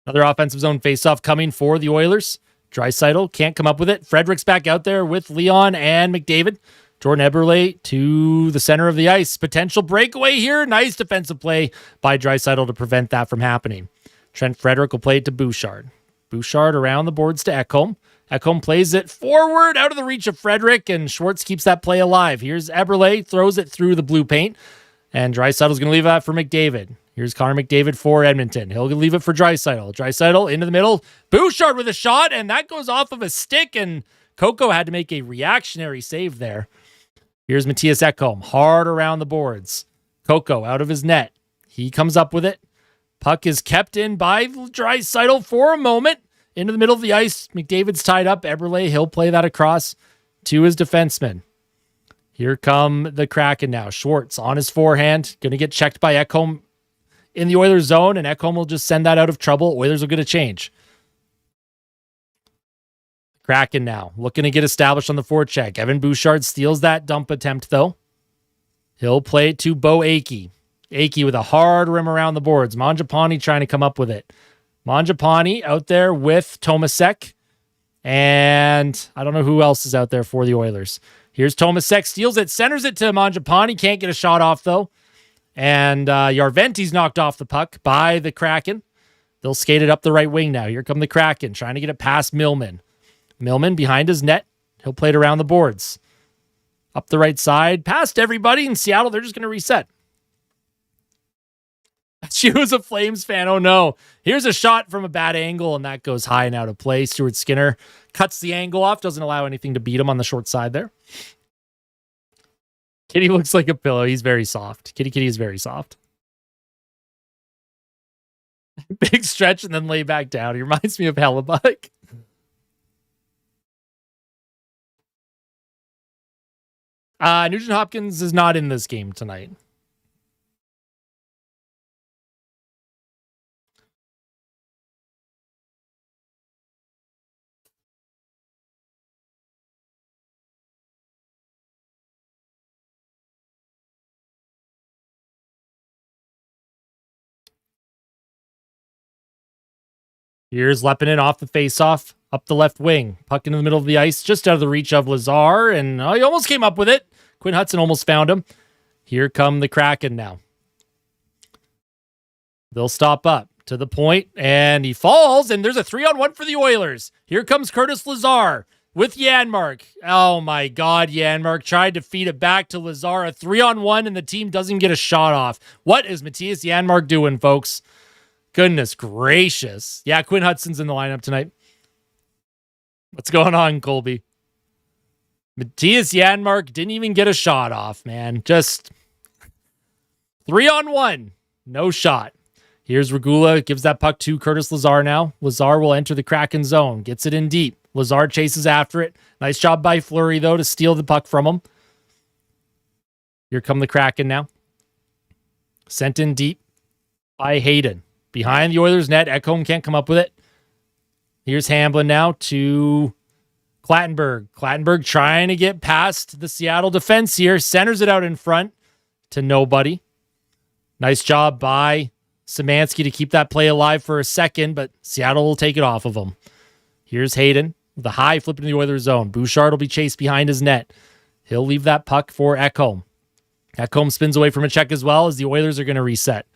Speaker 1: Another offensive zone faceoff coming for the Oilers. Draisaitl can't come up with it. Frederick's back out there with Leon and McDavid. Jordan Eberle to the center of the ice. Potential breakaway here. Nice defensive play by Draisaitl to prevent that from happening. Trent Frederick will play it to Bouchard. Bouchard around the boards to Ekholm. Ekholm plays it forward out of the reach of Frederick, and Schwartz keeps that play alive. Here's Eberle, throws it through the blue paint, and Draisaitl's going to leave that for McDavid. Here's Connor McDavid for Edmonton. He'll leave it for Draisaitl. Draisaitl into the middle. Bouchard with a shot, and that goes off of a stick, and Coco had to make a reactionary save there. Here's Matthias Ekholm, hard around the boards. Coco out of his net. He comes up with it. Puck is kept in by Draisaitl for a moment. Into the middle of the ice. McDavid's tied up. Eberle, he'll play that across to his defenseman. Here come the Kraken now. Schwartz on his forehand. Going to get checked by Ekholm in the Oilers zone, and Ekholm will just send that out of trouble. Oilers will get a change. Kraken now, looking to get established on the forecheck. Evan Bouchard steals that dump attempt, though. He'll play it to Bo Akey. Akey with a hard rim around the boards. Mangiapane trying to come up with it. Mangiapane out there with Tomasek. And I don't know who else is out there for the Oilers. Here's Tomasek, steals it, centers it to Mangiapane. Can't get a shot off, though. And Järventi's knocked off the puck by the Kraken. They'll skate it up the right wing now. Here come the Kraken, trying to get it past Millman. Millman behind his net. He'll play it around the boards. Up the right side. Past everybody in Seattle. They're just going to reset. She was a Flames fan. Oh, no. Here's a shot from a bad angle, and that goes high and out of play. Stuart Skinner cuts the angle off. Doesn't allow anything to beat him on the short side there. Kitty looks like a pillow. He's very soft. Kitty is very soft. Big stretch and then lay back down. He reminds me of Hellebuck. Nugent Hopkins is not in this game tonight. Here's Lepinin off the faceoff, up the left wing, puck into the middle of the ice, just out of the reach of Lazar, and he almost came up with it. Quinn Hudson almost found him. Here come the Kraken now. They'll stop up to the point, and he falls, and there's a 3-on-1 for the Oilers. Here comes Curtis Lazar with Janmark. Oh my God, Janmark tried to feed it back to Lazar. A 3-on-1, and the team doesn't get a shot off. What is Matthias Janmark doing, folks? Goodness gracious. Yeah, Quinn Hudson's in the lineup tonight. What's going on, Colby? Matthias Janmark didn't even get a shot off, man. Just 3-on-1. No shot. Here's Regula. Gives that puck to Curtis Lazar now. Lazar will enter the Kraken zone. Gets it in deep. Lazar chases after it. Nice job by Fleury, though, to steal the puck from him. Here come the Kraken now. Sent in deep by Hayden. Behind the Oilers' net. Ekholm can't come up with it. Here's Hamblin now to Clattenburg. Clattenburg trying to get past the Seattle defense here. Centers it out in front to nobody. Nice job by Szymanski to keep that play alive for a second, but Seattle will take it off of him. Here's Hayden with a high flip into the Oilers zone. Bouchard will be chased behind his net. He'll leave that puck for Ekholm. Ekholm spins away from a check as well as the Oilers are going to reset.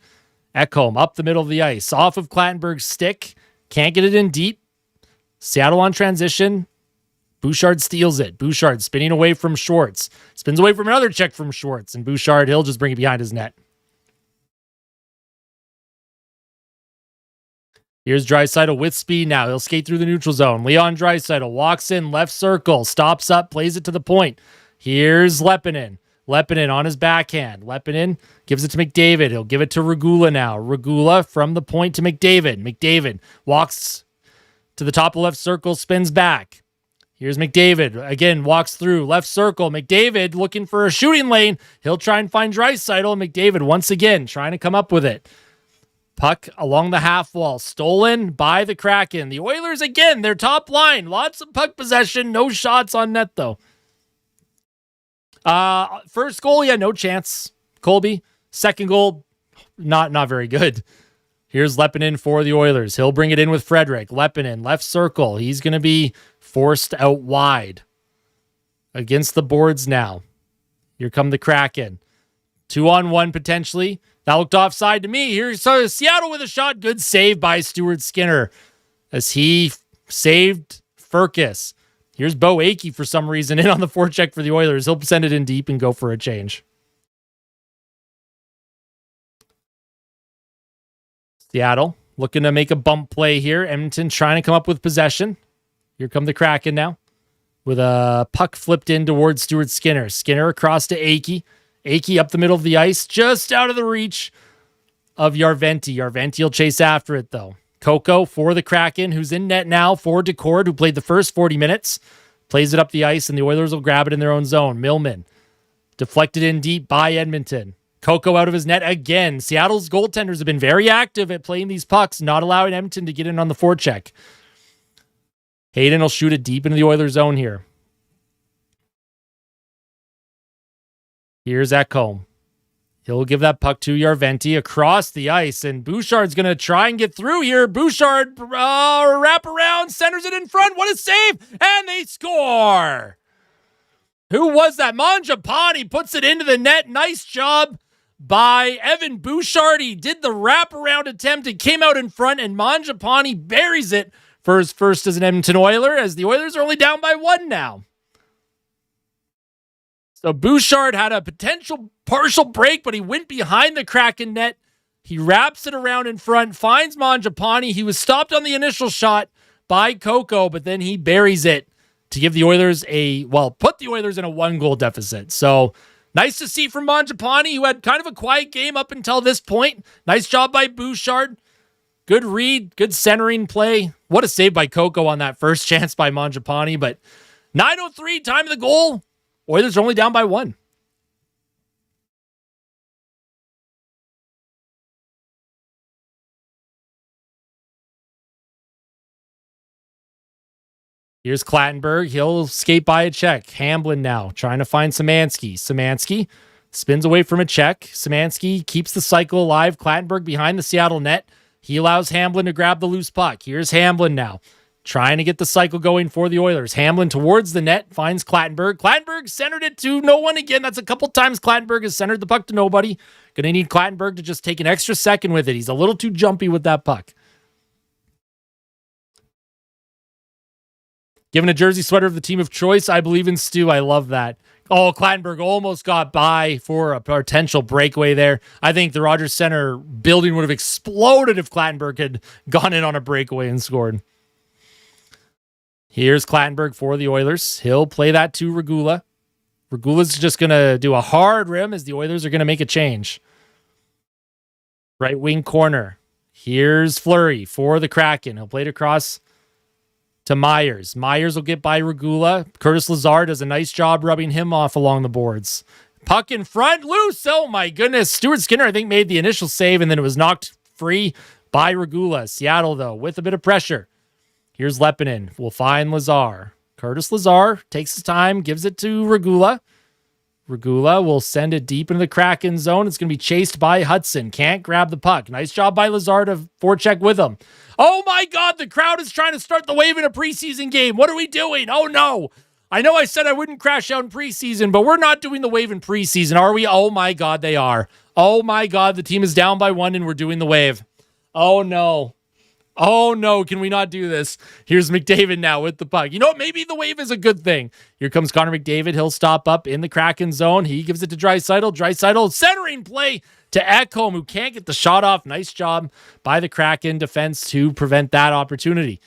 Speaker 1: Ekholm up the middle of the ice, off of Clattenburg's stick. Can't get it in deep. Seattle on transition. Bouchard steals it. Bouchard spinning away from Schwartz. Spins away from another check from Schwartz. And Bouchard, he'll just bring it behind his net. Here's Draisaitl with speed now. He'll skate through the neutral zone. Leon Draisaitl walks in, left circle, stops up, plays it to the point. Here's Lepinin. Lepinin on his backhand. Lepinin gives it to McDavid. He'll give it to Regula now. Regula from the point to McDavid. McDavid walks to the top of the left circle, spins back. Here's McDavid. Again, walks through left circle. McDavid looking for a shooting lane. He'll try and find Draisaitl. McDavid once again trying to come up with it. Puck along the half wall. Stolen by the Kraken. The Oilers again, their top line. Lots of puck possession. No shots on net though. First goal, yeah, no chance. Colby. Second goal, not very good. Here's Lepinin for the Oilers. He'll bring it in with Frederick. Lepinin, left circle. He's going to be forced out wide. Against the boards now. Here come the Kraken. 2-on-1 potentially. That looked offside to me. Here's Seattle with a shot. Good save by Stuart Skinner as he saved Furcus. Here's Bo Akey for some reason in on the forecheck for the Oilers. He'll send it in deep and go for a change. Seattle looking to make a bump play here. Edmonton trying to come up with possession. Here come the Kraken now with a puck flipped in towards Stuart Skinner. Skinner across to Akey. Akey up the middle of the ice, just out of the reach of Järventie. Järventie will chase after it, though. Coco for the Kraken, who's in net now for Decord, who played the first 40 minutes. Plays it up the ice, and the Oilers will grab it in their own zone. Millman deflected in deep by Edmonton. Coco out of his net again. Seattle's goaltenders have been very active at playing these pucks, not allowing Edmonton to get in on the forecheck. Hayden will shoot it deep into the Oilers zone here. Here's Ekholm. He'll give that puck to Järventie across the ice, and Bouchard's going to try and get through here. Bouchard wrap around, centers it in front. What a save! And they score! Who was that? Mangiapane puts it into the net. Nice job by Evan Bouchard. He did the wraparound attempt. It came out in front, and Mangiapane buries it for his first as an Edmonton Oiler, as the Oilers are only down by 1 now. So Bouchard had a potential partial break, but he went behind the Kraken net. He wraps it around in front, finds Mangiapane. He was stopped on the initial shot by Coco, but then he buries it to give the Oilers put the Oilers in a 1-goal deficit. So nice to see from Mangiapane, who had kind of a quiet game up until this point. Nice job by Bouchard. Good read, good centering play. What a save by Coco on that first chance by Mangiapane, but 9:03 time of the goal. Oilers are only down by 1. Here's Clattenburg. He'll skate by a check. Hamblin now trying to find Szymanski. Szymanski spins away from a check. Szymanski keeps the cycle alive. Clattenburg behind the Seattle net. He allows Hamblin to grab the loose puck. Here's Hamblin now trying to get the cycle going for the Oilers. Hamblin towards the net finds Clattenburg. Clattenburg centered it to no one again. That's a couple times Clattenburg has centered the puck to nobody. Going to need Clattenburg to just take an extra second with it. He's a little too jumpy with that puck. Given a jersey sweater of the team of choice, I believe in Stu. I love that. Oh, Clattenburg almost got by for a potential breakaway there. I think the Rogers Center building would have exploded if Clattenburg had gone in on a breakaway and scored. Here's Clattenburg for the Oilers. He'll play that to Regula. Regula's just going to do a hard rim as the Oilers are going to make a change. Right wing corner. Here's Fleury for the Kraken. He'll play it across to Myers. Myers will get by Regula. Curtis Lazar does a nice job rubbing him off along the boards. Puck in front, loose. Oh my goodness. Stuart Skinner, I think, made the initial save, and then it was knocked free by Regula. Seattle, though, with a bit of pressure. Here's Leppinen. We'll find Lazar. Curtis Lazar takes his time, gives it to Regula. Regula will send it deep into the Kraken zone. It's going to be chased by Hudson. Can't grab the puck. Nice job by Lazar to forecheck with him. Oh my God, the crowd is trying to start the wave in a preseason game. What are we doing? Oh no. I know I said I wouldn't crash out in preseason, but we're not doing the wave in preseason, are we? Oh my God, they are. Oh my God, the team is down by 1 and we're doing the wave. Oh no. Oh no, can we not do this? Here's McDavid now with the puck. You know what? Maybe the wave is a good thing. Here comes Connor McDavid. He'll stop up in the Kraken zone. He gives it to Draisaitl. Draisaitl centering play to Ekholm, who can't get the shot off. Nice job by the Kraken defense to prevent that opportunity.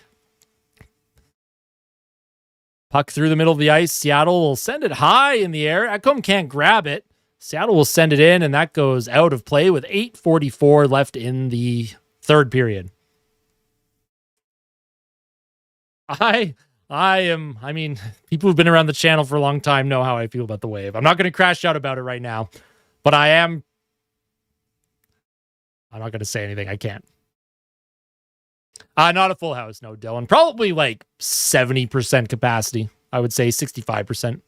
Speaker 1: Puck through the middle of the ice. Seattle will send it high in the air. Ekholm can't grab it. Seattle will send it in, and that goes out of play with 8:44 left in the third period. I mean, people who've been around the channel for a long time know how I feel about the wave. I'm not going to crash out about it right now, but I'm not going to say anything. I can't. Not a full house, no, Dylan. Probably like 70% capacity. I would say 65%.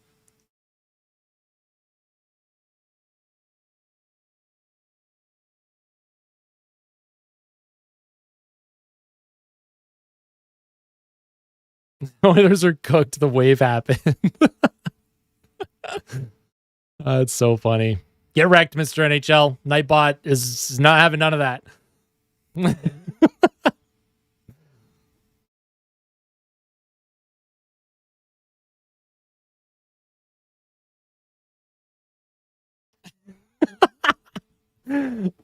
Speaker 1: Oilers are cooked. The wave happened. It's so funny. Get wrecked, Mr. NHL. Nightbot is not having none of that.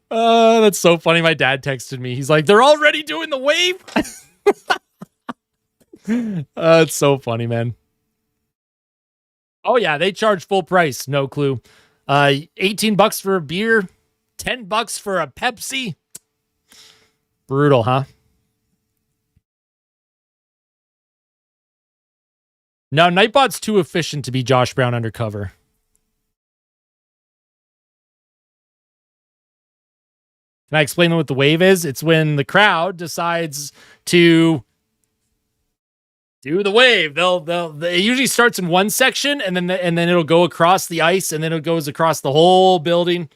Speaker 1: That's so funny. My dad texted me. He's like, they're already doing the wave. It's so funny, man. Oh yeah, they charge full price. No clue. $18 for a beer, $10 for a Pepsi. Brutal, huh? No, Nightbot's too efficient to be Josh Brown undercover. Can I explain what the wave is? It's when the crowd decides to do the wave. It usually starts in one section and then it'll go across the ice and then it goes across the whole building.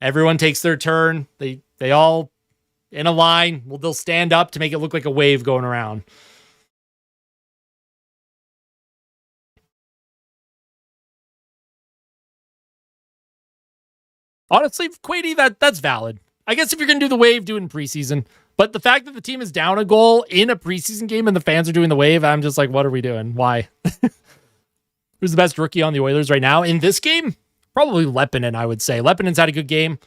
Speaker 1: Everyone takes their turn. They all in a line. Well, they'll stand up to make it look like a wave going around. Honestly, Quady, that's valid. I guess if you're going to do the wave, do it in preseason. But the fact that the team is down a goal in a preseason game and the fans are doing the wave, I'm just like, what are we doing? Why? Who's the best rookie on the Oilers right now? In this game, probably Leppinen, I would say. Lepinen's had a good game.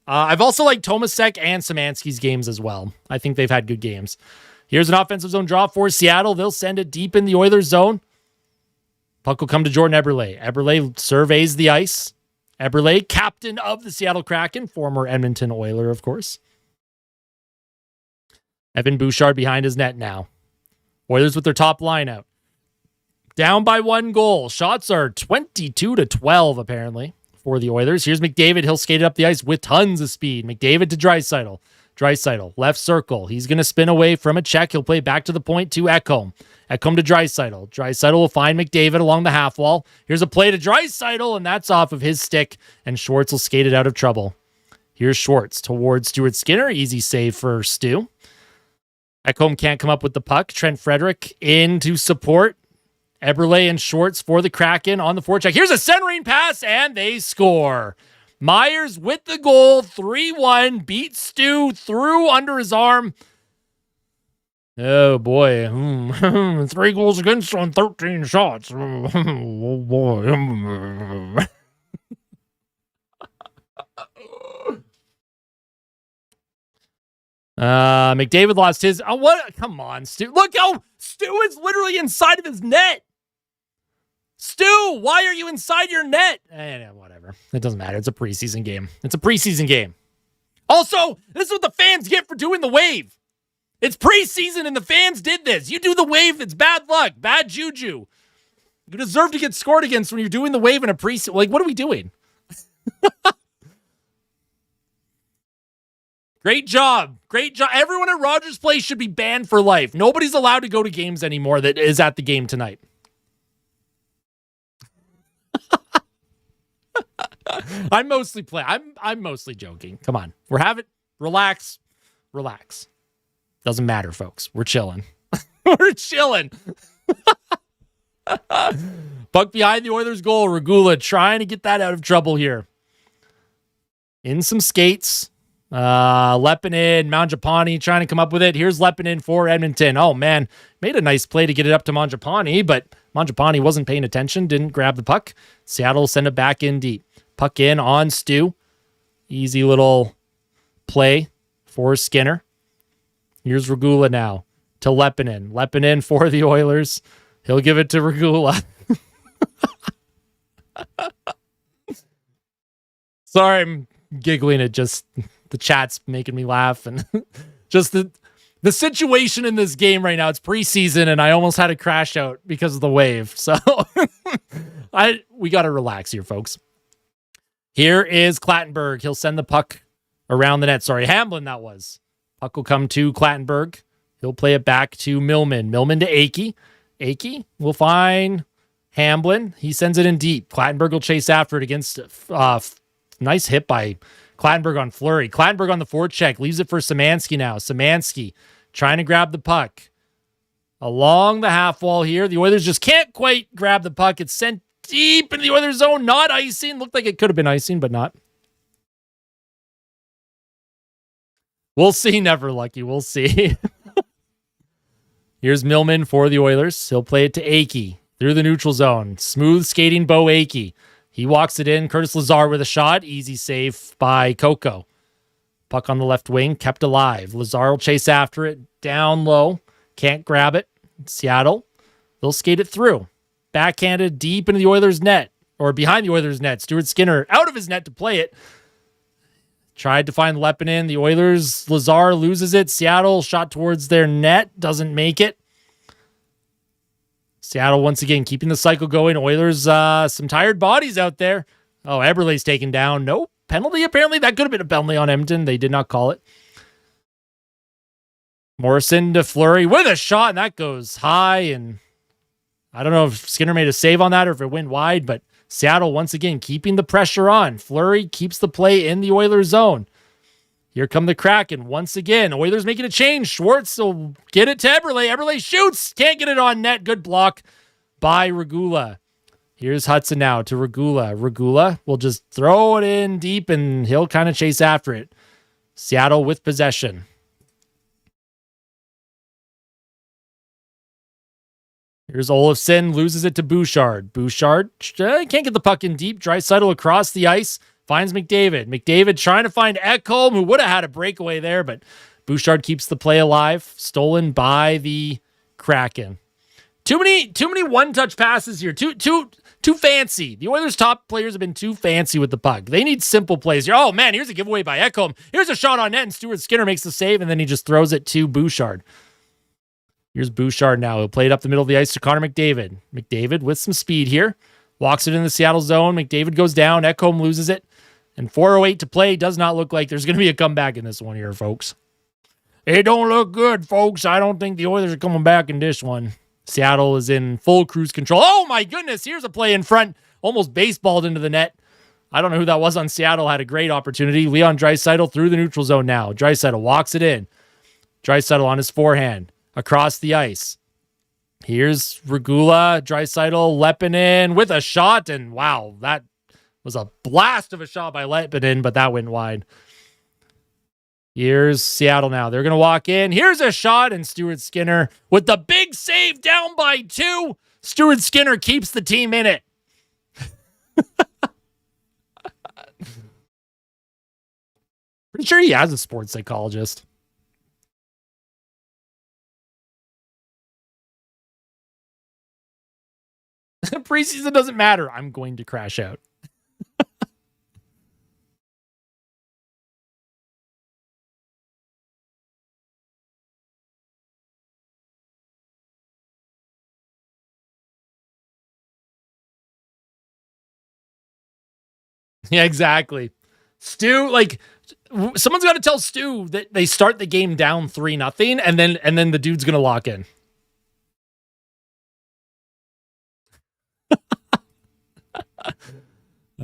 Speaker 1: I've also liked Tomasek and Szymanski's games as well. I think they've had good games. Here's an offensive zone draw for Seattle. They'll send it deep in the Oilers zone. Puck will come to Jordan Eberle. Eberle surveys the ice. Eberle, captain of the Seattle Kraken, former Edmonton Oiler, of course. Evan Bouchard behind his net now. Oilers with their top line out. Down by 1 goal. Shots are 22-12, apparently, for the Oilers. Here's McDavid. He'll skate it up the ice with tons of speed. McDavid to Draisaitl. Draisaitl, left circle. He's going to spin away from a check. He'll play back to the point to Ekholm. Ekholm to Draisaitl. Draisaitl will find McDavid along the half wall. Here's a play to Draisaitl, and that's off of his stick, and Schwartz will skate it out of trouble. Here's Schwartz towards Stuart Skinner. Easy save for Stu. Ekholm can't come up with the puck. Trent Frederick in to support. Eberle and Schwartz for the Kraken on the forecheck. Here's a centering pass, and they score. Myers with the goal, 3-1, beat Stu, through under his arm. Oh, boy. 3 goals against on 13 shots. Oh, boy. McDavid lost his. Oh, what? Come on, Stu. Look how Stu is literally inside of his net. Stu, why are you inside your net? Whatever. It doesn't matter. It's a preseason game. It's a preseason game. Also, this is what the fans get for doing the wave. It's preseason and the fans did this. You do the wave, it's bad luck, bad juju. You deserve to get scored against when you're doing the wave in a preseason. Like, what are we doing? Great job. Great job. Everyone at Rogers Place should be banned for life. Nobody's allowed to go to games anymore that is at the game tonight. I'm mostly playing. I'm mostly joking. Come on. Relax. Doesn't matter, folks. We're chilling. We're chilling. Puck behind the Oilers goal. Regula trying to get that out of trouble here. In some skates. Leppinen, Mangiapane trying to come up with it. Here's Leppinen for Edmonton. Oh, man. Made a nice play to get it up to Mangiapane, but Mangiapane wasn't paying attention, didn't grab the puck. Seattle will send it back in deep. Puck in on Stu. Easy little play for Skinner. Here's Regula now to Leppinen. Leppinen for the Oilers. He'll give it to Regula. Sorry, I'm giggling at just the chat's making me laugh, and just the situation in this game right now. It's preseason, and I almost had a crash out because of the wave. So we got to relax here, folks. Here is Clattenburg. He'll send the puck around the net. Sorry, Hamblin that was. Puck will come to Clattenburg. He'll play it back to Millman. Millman to Akey. Akey will find Hamblin. He sends it in deep. Clattenburg will chase after it against nice hit by Clattenburg on Fleury. Clattenburg on the forecheck. Leaves it for Szymanski now. Szymanski trying to grab the puck. Along the half wall here. The Oilers just can't quite grab the puck. It's sent deep into the Oilers zone. Not icing. Looked like it could have been icing, but not. We'll see. Never lucky. We'll see. Here's Millman for the Oilers. He'll play it to Akey through the neutral zone. Smooth skating Bo Akey. He walks it in. Curtis Lazar with a shot. Easy save by Coco. Puck on the left wing. Kept alive. Lazar will chase after it. Down low. Can't grab it. Seattle. They'll skate it through. Backhanded deep into the Oilers net. Or behind the Oilers net. Stuart Skinner out of his net to play it. Tried to find Leppinen. The Oilers, Lazar loses it. Seattle shot towards their net. Doesn't make it. Seattle once again keeping the cycle going. Oilers, some tired bodies out there. Oh, Eberle's taken down. No penalty, apparently. That could have been a penalty on Edmonton. They did not call it. Morrison to Fleury with a shot, and that goes high. And I don't know if Skinner made a save on that or if it went wide, but Seattle once again keeping the pressure on. Fleury keeps the play in the Oilers zone. Here come the Kraken once again. Oilers making a change. Schwartz will get it to Eberle. Eberle shoots. Can't get it on net. Good block by Regula. Here's Hudson now to Regula. Regula will just throw it in deep, and he'll kind of chase after it. Seattle with possession. Here's Olofsson. Loses it to Bouchard. Bouchard can't get the puck in deep. Draisaitl across the ice. Finds McDavid. McDavid trying to find Ekholm, who would have had a breakaway there, but Bouchard keeps the play alive. Stolen by the Kraken. Too many one-touch passes here. Too fancy. The Oilers' top players have been too fancy with the puck. They need simple plays here. Oh, man, here's a giveaway by Ekholm. Here's a shot on net, and Stuart Skinner makes the save, and then he just throws it to Bouchard. Here's Bouchard now. He'll play it up the middle of the ice to Connor McDavid. McDavid with some speed here. Walks it in the Seattle zone. McDavid goes down. Ekholm loses it. And 4:08 to play. Does not look like there's going to be a comeback in this one here, folks. It don't look good, folks. I don't think the Oilers are coming back in this one. Seattle is in full cruise control. Oh, my goodness. Here's a play in front. Almost baseballed into the net. I don't know who that was on Seattle. Had a great opportunity. Leon Draisaitl through the neutral zone now. Draisaitl walks it in. Draisaitl on his forehand. Across the ice. Here's Regula, Draisaitl, Leppinen with a shot. And wow, that was a blast of a shot by Leppinen, but that went wide. Here's Seattle now. They're going to walk in. Here's a shot, and Stuart Skinner with the big save down by 2. Stuart Skinner keeps the team in it. Pretty sure he has a sports psychologist. Preseason doesn't matter. I'm going to crash out. Yeah, exactly. Stu, like, someone's got to tell Stu that they start the game down 3-0, and then the dude's gonna lock in.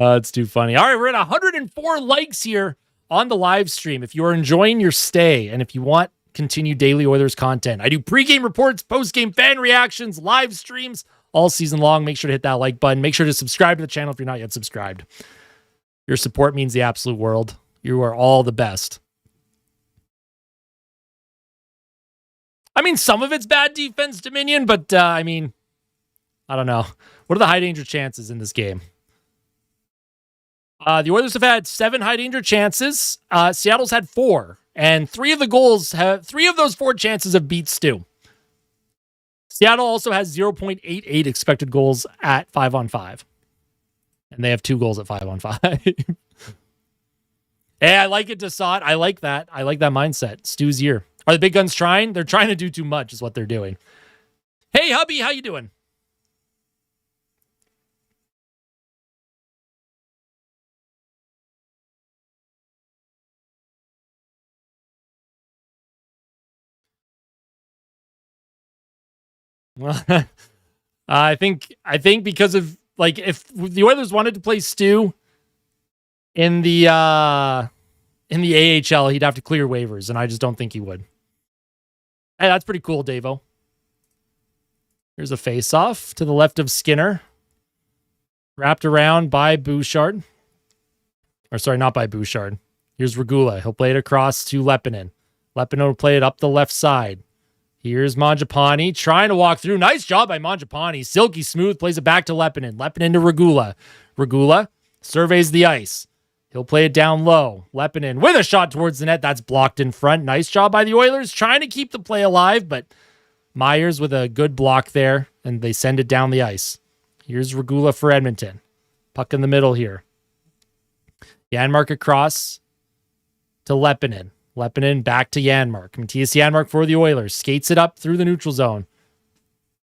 Speaker 1: It's too funny. All right, we're at 104 likes here on the live stream. If you are enjoying your stay and if you want continued daily Oilers content, I do pregame reports, postgame fan reactions, live streams all season long. Make sure to hit that like button. Make sure to subscribe to the channel if you're not yet subscribed. Your support means the absolute world. You are all the best. I mean, some of it's bad defense, Dominion, but I mean, I don't know. What are the high danger chances in this game? The Oilers have had 7 high danger chances. Seattle's had 4, and 3 of those 4 chances have beat Stu. Seattle also has 0.88 expected goals at 5-on-5, and they have 2 goals at 5-on-5. Hey, I like it, Desat. I like that. I like that mindset. Stu's year. Are the big guns trying? They're trying to do too much, is what they're doing. Hey, hubby, how you doing? Well, I think because of, like, if the Oilers wanted to play Stu in the AHL, he'd have to clear waivers, and I just don't think he would. Hey, that's pretty cool, Davo. Here's a face-off to the left of Skinner. Wrapped around by Bouchard. Or sorry, not by Bouchard. Here's Regula. He'll play it across to Leppinen. Leppinen will play it up the left side. Here's Mangiapane trying to walk through. Nice job by Mangiapane. Silky smooth. Plays it back to Leppinen. Leppinen to Regula. Regula surveys the ice. He'll play it down low. Leppinen with a shot towards the net. That's blocked in front. Nice job by the Oilers. Trying to keep the play alive, but Myers with a good block there, and they send it down the ice. Here's Regula for Edmonton. Puck in the middle here. Janmark across to Leppinen. Leppinen back to Janmark. Matthias Janmark for the Oilers. Skates it up through the neutral zone.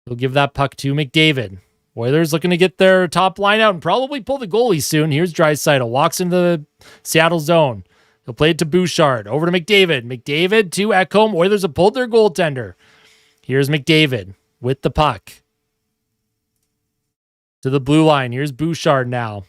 Speaker 1: He'll give that puck to McDavid. Oilers looking to get their top line out and probably pull the goalie soon. Here's Draisaitl. Walks into the Seattle zone. He'll play it to Bouchard. Over to McDavid. McDavid to Ekholm. Oilers have pulled their goaltender. Here's McDavid with the puck. To the blue line. Here's Bouchard now.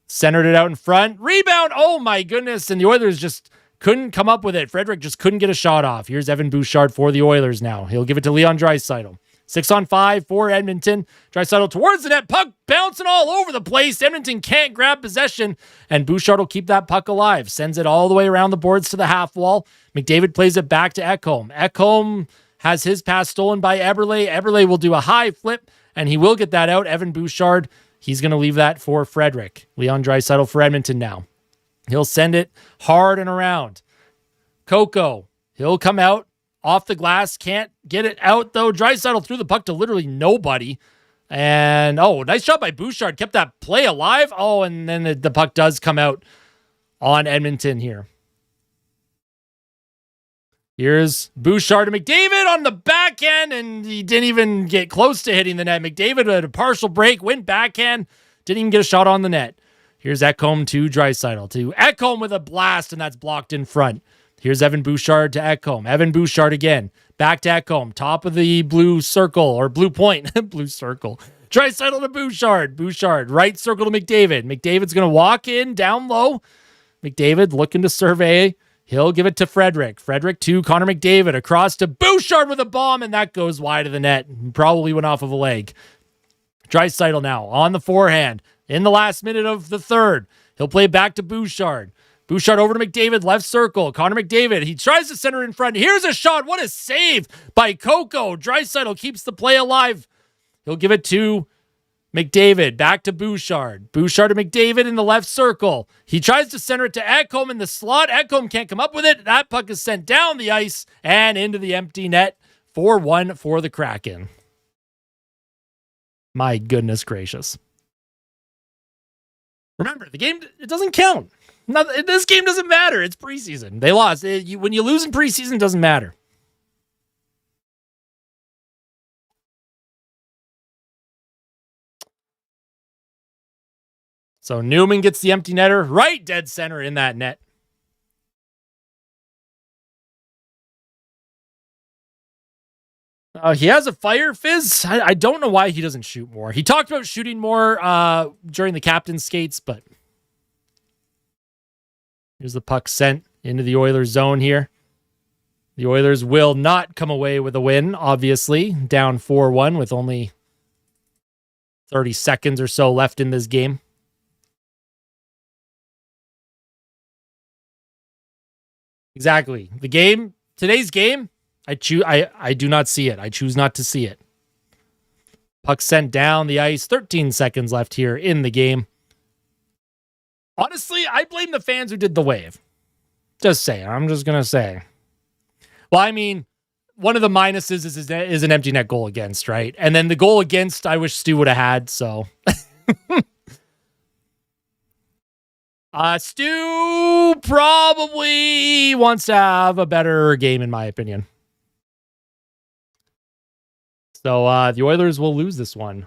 Speaker 1: Centered it out in front. Rebound. Oh my goodness. And the Oilers just couldn't come up with it. Frederick just couldn't get a shot off. Here's Evan Bouchard for the Oilers now. He'll give it to Leon Draisaitl. 6-on-5 for Edmonton. Draisaitl towards the net. Puck bouncing all over the place. Edmonton can't grab possession, and Bouchard will keep that puck alive. Sends it all the way around the boards to the half wall. McDavid plays it back to Ekholm. Ekholm has his pass stolen by Eberle. Eberle will do a high flip, and he will get that out. Evan Bouchard, he's going to leave that for Frederick. Leon Draisaitl for Edmonton now. He'll send it hard and around. Coco, he'll come out. Off the glass, can't get it out, though. Draisaitl threw the puck to literally nobody. And, oh, nice job by Bouchard. Kept that play alive. Oh, and then the puck does come out on Edmonton here. Here's Bouchard to McDavid on the backhand, and he didn't even get close to hitting the net. McDavid had a partial break, went backhand, didn't even get a shot on the net. Here's Ekholm to Draisaitl to Ekholm with a blast, and that's blocked in front. Here's Evan Bouchard to Ekholm. Evan Bouchard again. Back to Ekholm. Top of the blue circle, or blue point. Blue circle. Draisaitl to Bouchard. Bouchard. Right circle to McDavid. McDavid's going to walk in down low. McDavid looking to survey. He'll give it to Frederick. Frederick to Connor McDavid. Across to Bouchard with a bomb, and that goes wide of the net. Probably went off of a leg. Draisaitl now on the forehand. In the last minute of the third. He'll play back to Bouchard. Bouchard over to McDavid, left circle. Connor McDavid, he tries to center in front. Here's a shot. What a save by Coco. Draisaitl keeps the play alive. He'll give it to McDavid, back to Bouchard. Bouchard to McDavid in the left circle. He tries to center it to Ekholm in the slot. Ekholm can't come up with it. That puck is sent down the ice and into the empty net. 4-1 for the Kraken. My goodness gracious. Remember, the game, it doesn't count. This game doesn't matter. It's preseason. They lost. When you lose in preseason, it doesn't matter. So Newman gets the empty netter right dead center in that net. He has a fire fizz. I don't know why he doesn't shoot more. He talked about shooting more during the captain's skates, but here's the puck sent into the Oilers zone here. The Oilers will not come away with a win, obviously. Down 4-1 with only 30 seconds or so left in this game. Exactly. Today's game, I do not see it. I choose not to see it. Puck sent down the ice. 13 seconds left here in the game. Honestly, I blame the fans who did the wave. Just saying. I'm just going to say. Well, I mean, one of the minuses is an empty net goal against, right? And then the goal against, I wish Stu would have had, so. Stu probably wants to have a better game, in my opinion. So the Oilers will lose this one.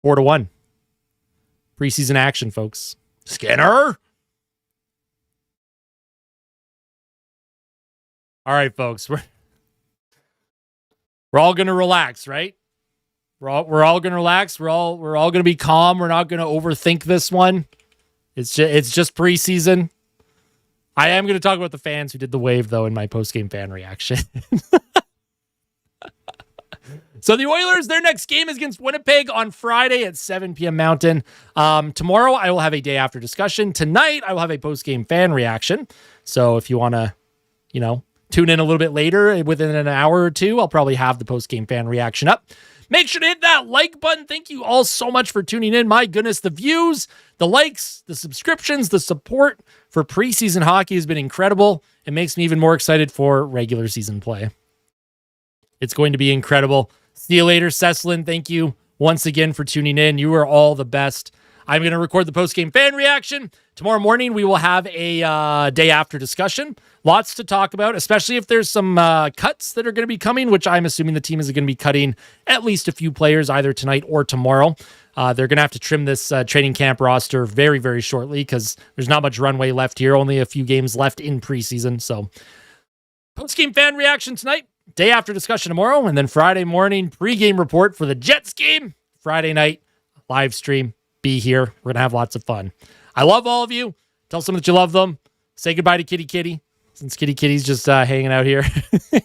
Speaker 1: 4-1. Preseason action, folks. Skinner. All right, folks. We're all gonna relax, right? We're all gonna relax. We're all gonna be calm. We're not gonna overthink this one. It's just preseason. I am gonna talk about the fans who did the wave though in my post-game fan reaction. So the Oilers, their next game is against Winnipeg on Friday at 7 p.m. Mountain. Tomorrow, I will have a day after discussion. Tonight, I will have a post-game fan reaction. So if you want to, tune in a little bit later, within an hour or two, I'll probably have the post-game fan reaction up. Make sure to hit that like button. Thank you all so much for tuning in. My goodness, the views, the likes, the subscriptions, the support for preseason hockey has been incredible. It makes me even more excited for regular season play. It's going to be incredible. See you later, Ceslin. Thank you once again for tuning in. You are all the best. I'm going to record the post-game fan reaction. Tomorrow morning, we will have a day after discussion. Lots to talk about, especially if there's some cuts that are going to be coming, which I'm assuming the team is going to be cutting at least a few players either tonight or tomorrow. They're going to have to trim this training camp roster very, very shortly because there's not much runway left here. Only a few games left in preseason. So post-game fan reaction tonight. Day after discussion tomorrow, and then Friday morning pregame report for the Jets game. Friday night live stream. Be here. We're gonna have lots of fun. I love all of you. Tell someone that you love them. Say goodbye to Kitty Kitty, since Kitty Kitty's just hanging out here.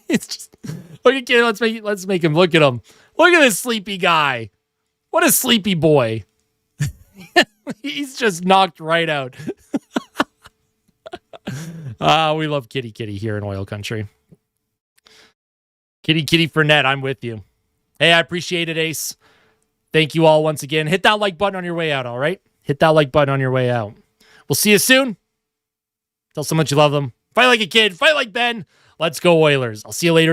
Speaker 1: It's just look at Kitty. Let's make him look at him. Look at this sleepy guy. What a sleepy boy. He's just knocked right out. We love Kitty Kitty here in Oil Country. Kitty Kitty Fournette, I'm with you. Hey, I appreciate it, Ace. Thank you all once again. Hit that like button on your way out, all right? Hit that like button on your way out. We'll see you soon. Tell someone you love them. Fight like a kid. Fight like Ben. Let's go, Oilers. I'll see you later tonight.